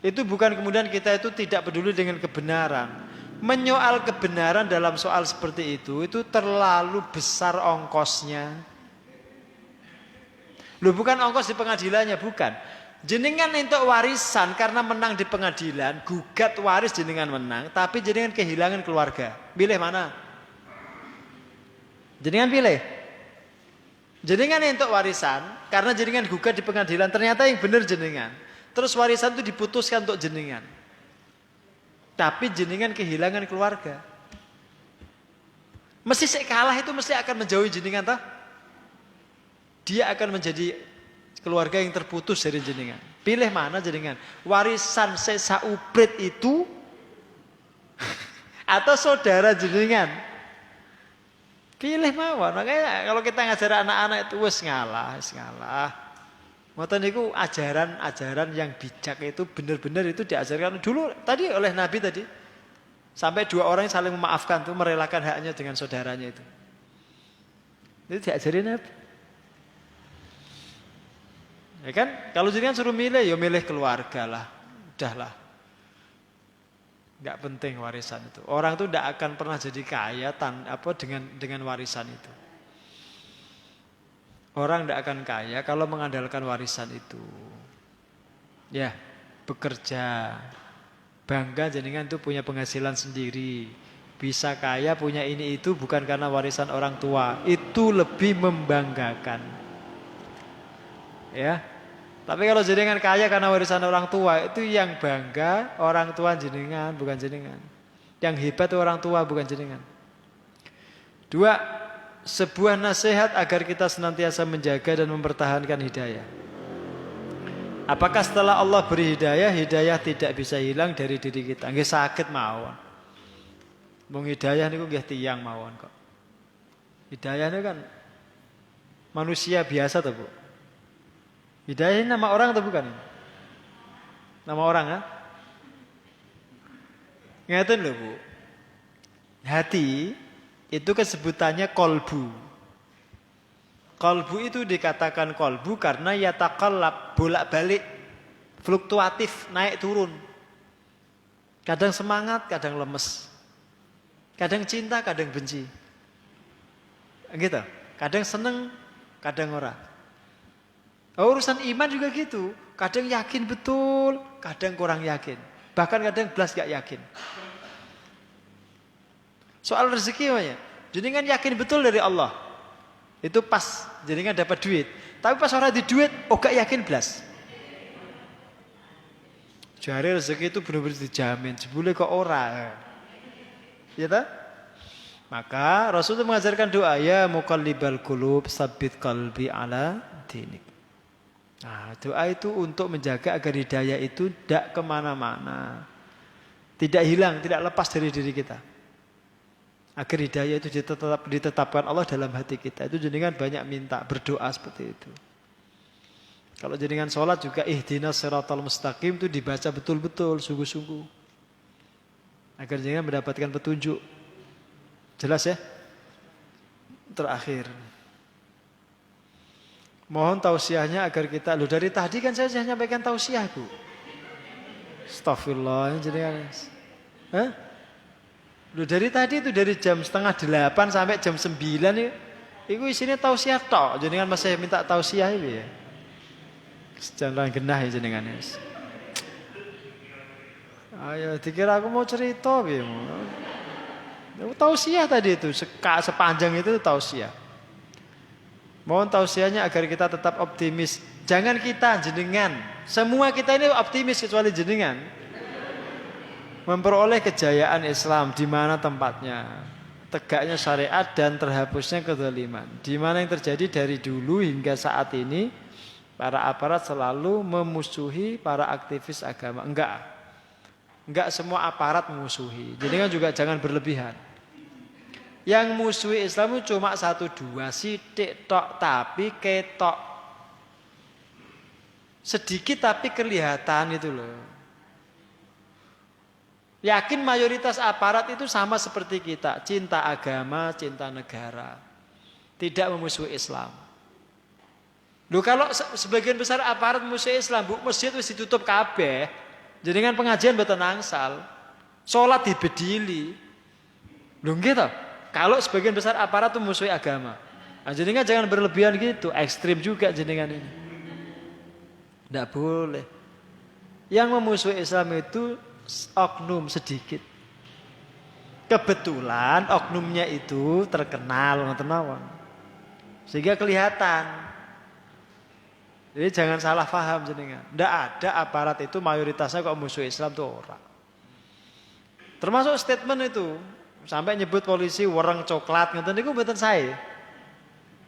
Itu bukan kemudian kita itu tidak peduli dengan kebenaran. Menyoal kebenaran dalam soal seperti itu terlalu besar ongkosnya. Loh bukan ongkos di pengadilannya, bukan. Jenengan entuk warisan karena menang di pengadilan, gugat waris jenengan menang, tapi jenengan kehilangan keluarga. Pilih mana? Jenengan pilih. Jenengan entuk warisan karena jenengan gugat di pengadilan, ternyata yang benar jenengan. Terus warisan itu diputuskan untuk jenengan. Tapi jenengan kehilangan keluarga. Mesti kalah itu mesti akan menjauhi jenengan toh? Dia akan menjadi keluarga yang terputus dari jenengan. Pilih mana jenengan? Warisan sesauprit itu atau saudara jenengan? Pilih mawon. Makanya kalau kita ngajar anak-anak itu wis ngalah. Ngoten niku ajaran-ajaran yang bijak itu benar-benar itu diajarkan dulu tadi oleh Nabi tadi. Sampai 2 orang yang saling memaafkan tuh merelakan haknya dengan saudaranya itu. Itu diajarin Nabi. Ya kan? Kalau jenengan suruh milih, ya milih keluarga lah. Udahlah. Enggak penting warisan itu. Orang tuh enggak akan pernah jadi kaya dengan warisan itu. Orang enggak akan kaya kalau mengandalkan warisan itu. Ya, bekerja. Bangga jenengan tuh punya penghasilan sendiri. Bisa kaya punya ini itu bukan karena warisan orang tua. Itu lebih membanggakan. Ya. Tapi kalau jenengan kaya karena warisan orang tua, itu yang bangga orang tua jenengan, bukan jenengan. Yang hebat itu orang tua, bukan jenengan. 2, sebuah nasihat agar kita senantiasa menjaga dan mempertahankan hidayah. Apakah setelah Allah beri hidayah, hidayah tidak bisa hilang dari diri kita? Nggih sakit mawon. Wong hidayah niku nggih tiyang mawon kok. Hidayah niku kan manusia biasa toh, Bu. Hidayah ini nama orang atau bukan? Nama orang ya? Ngeten loh Bu. Hati itu kesebutannya kolbu. Kolbu itu dikatakan kolbu karena yataqallab, bolak-balik, fluktuatif, naik turun. Kadang semangat, kadang lemes. Kadang cinta, kadang benci. Gitu. Kadang seneng, kadang ora. Urusan iman juga gitu. Kadang yakin betul, kadang kurang yakin. Bahkan kadang belas gak yakin. Soal rezeki namanya. Jenengan yakin betul dari Allah. Itu pas jenengan dapat duit. Tapi pas orang di duit, gak yakin belas. Jari rezeki itu benar-benar dijamin. Jebule kok ora. Ya tak? Maka Rasul itu mengajarkan doa, ya muqallibal qulub, tsabbit qalbi ala dinik. Nah, doa itu untuk menjaga agar hidayah itu tidak kemana-mana. Tidak hilang, tidak lepas dari diri kita. Agar hidayah itu ditetapkan Allah dalam hati kita. Itu jenengan banyak minta, berdoa seperti itu. Kalau jenengan sholat juga ihdinas siratal mustaqim itu dibaca betul-betul, sungguh-sungguh. Agar jenengan mendapatkan petunjuk. Jelas ya? Terakhir. Mohon tausiahnya agar kita, dari tadi kan saya nyampaikan tausiah Bu. Astagfirullah, jenengan. Hah? Dari tadi itu dari jam 7:30 sampai jam 9 itu isinya tausiah tok. Jenengan masih minta tausiah ini ya. Jangan genah ya jenengan. Ayo dikira aku mau cerita piye mau. Tausiah tadi itu sepanjang itu tausiah. Mohon tausiahnya agar kita tetap optimis. Jangan kita jenengan, semua kita ini optimis kecuali jenengan. Memperoleh kejayaan Islam di mana tempatnya, tegaknya syariat dan terhapusnya kezaliman. Di mana yang terjadi dari dulu hingga saat ini, para aparat selalu memusuhi para aktivis agama. Enggak semua aparat memusuhi. Jadi kan juga jangan berlebihan. Yang musuhi Islam itu cuma 1-2 sithik tok, tapi ketok. Sedikit tapi kelihatan itu loh. Yakin mayoritas aparat itu sama seperti kita, cinta agama, cinta negara. Tidak memusuhi Islam. Loh kalau sebagian besar aparat memusuhi Islam, Bu, masjid wis ditutup kabeh. Jenengan pengajian mboten angsal. Salat dibedili. Lho nggih to? Kalau sebagian besar aparat itu memusuhi agama. Nah, jenengan jangan berlebihan gitu, ekstrim juga jenengan ini. Tidak boleh. Yang memusuhi Islam itu oknum sedikit. Kebetulan oknumnya itu terkenal ngoten mawon. Sehingga kelihatan. Jadi jangan salah paham jenengan. Tidak ada aparat itu mayoritasnya kok musuh Islam itu orang. Termasuk statement itu sampai nyebut polisi wereng coklat ngoten niku mboten saya.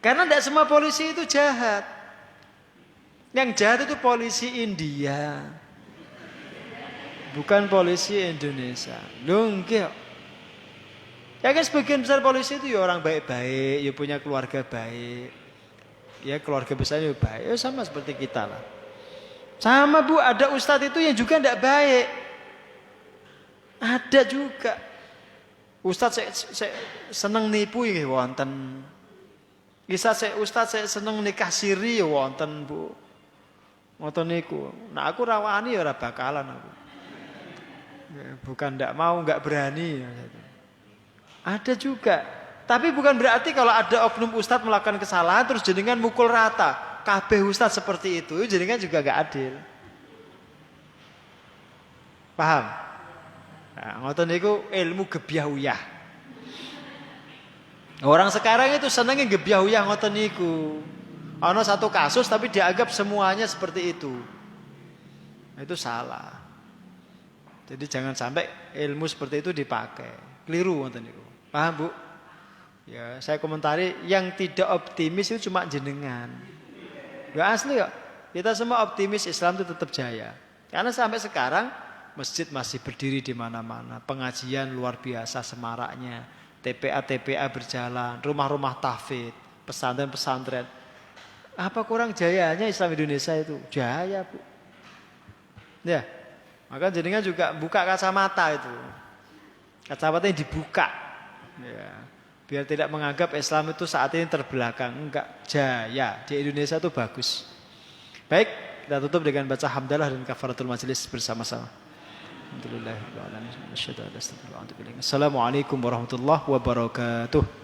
Karena tidak semua polisi itu jahat. Yang jahat itu polisi India. Bukan polisi Indonesia. Lho nggih. Ya kan sebagian besar polisi itu ya orang baik-baik, ya punya keluarga baik. Ya keluarga besarnya baik, ya sama seperti kita lah. Sama Bu, ada ustadz itu yang juga tidak baik. Ada juga. Ustadz saya seneng nipu ya wonten. Ustadz saya seneng nikah siri ya wonten Bu. Ngoten niku. Nah aku rawani ya ora bakalan aku. Bukan tidak mau, nggak berani. Ada juga. Tapi bukan berarti kalau ada oknum ustadz melakukan kesalahan terus jenengan mukul rata. Kabeh ustadz seperti itu jenengan juga gak adil. Paham? Nah, ngoten niku ilmu gebyah-uyah. Orang sekarang itu senengnya gebyah-uyah ngoten niku. Ana satu kasus tapi dianggap semuanya seperti itu. Itu salah. Jadi jangan sampai ilmu seperti itu dipakai. Keliru ngoten niku. Paham, Bu? Ya, saya komentari yang tidak optimis itu cuma jenengan. Ya asli kok. Kita semua optimis Islam itu tetap jaya. Karena sampai sekarang masjid masih berdiri di mana-mana, pengajian luar biasa semaraknya, TPA berjalan, rumah-rumah tahfidz, pesantren-pesantren. Apa kurang jayanya Islam Indonesia itu? Jaya, Bu. Ya. Maka jenengan juga buka kacamata itu. Kacamatanya dibuka. Ya. Biar tidak menganggap Islam itu saat ini terbelakang. Enggak, jaya. Di Indonesia itu bagus. Baik, kita tutup dengan baca hamdalah dan kafaratul majelis bersama-sama. Alhamdulillahirabbil alamin. Assalamualaikum warahmatullahi wabarakatuh.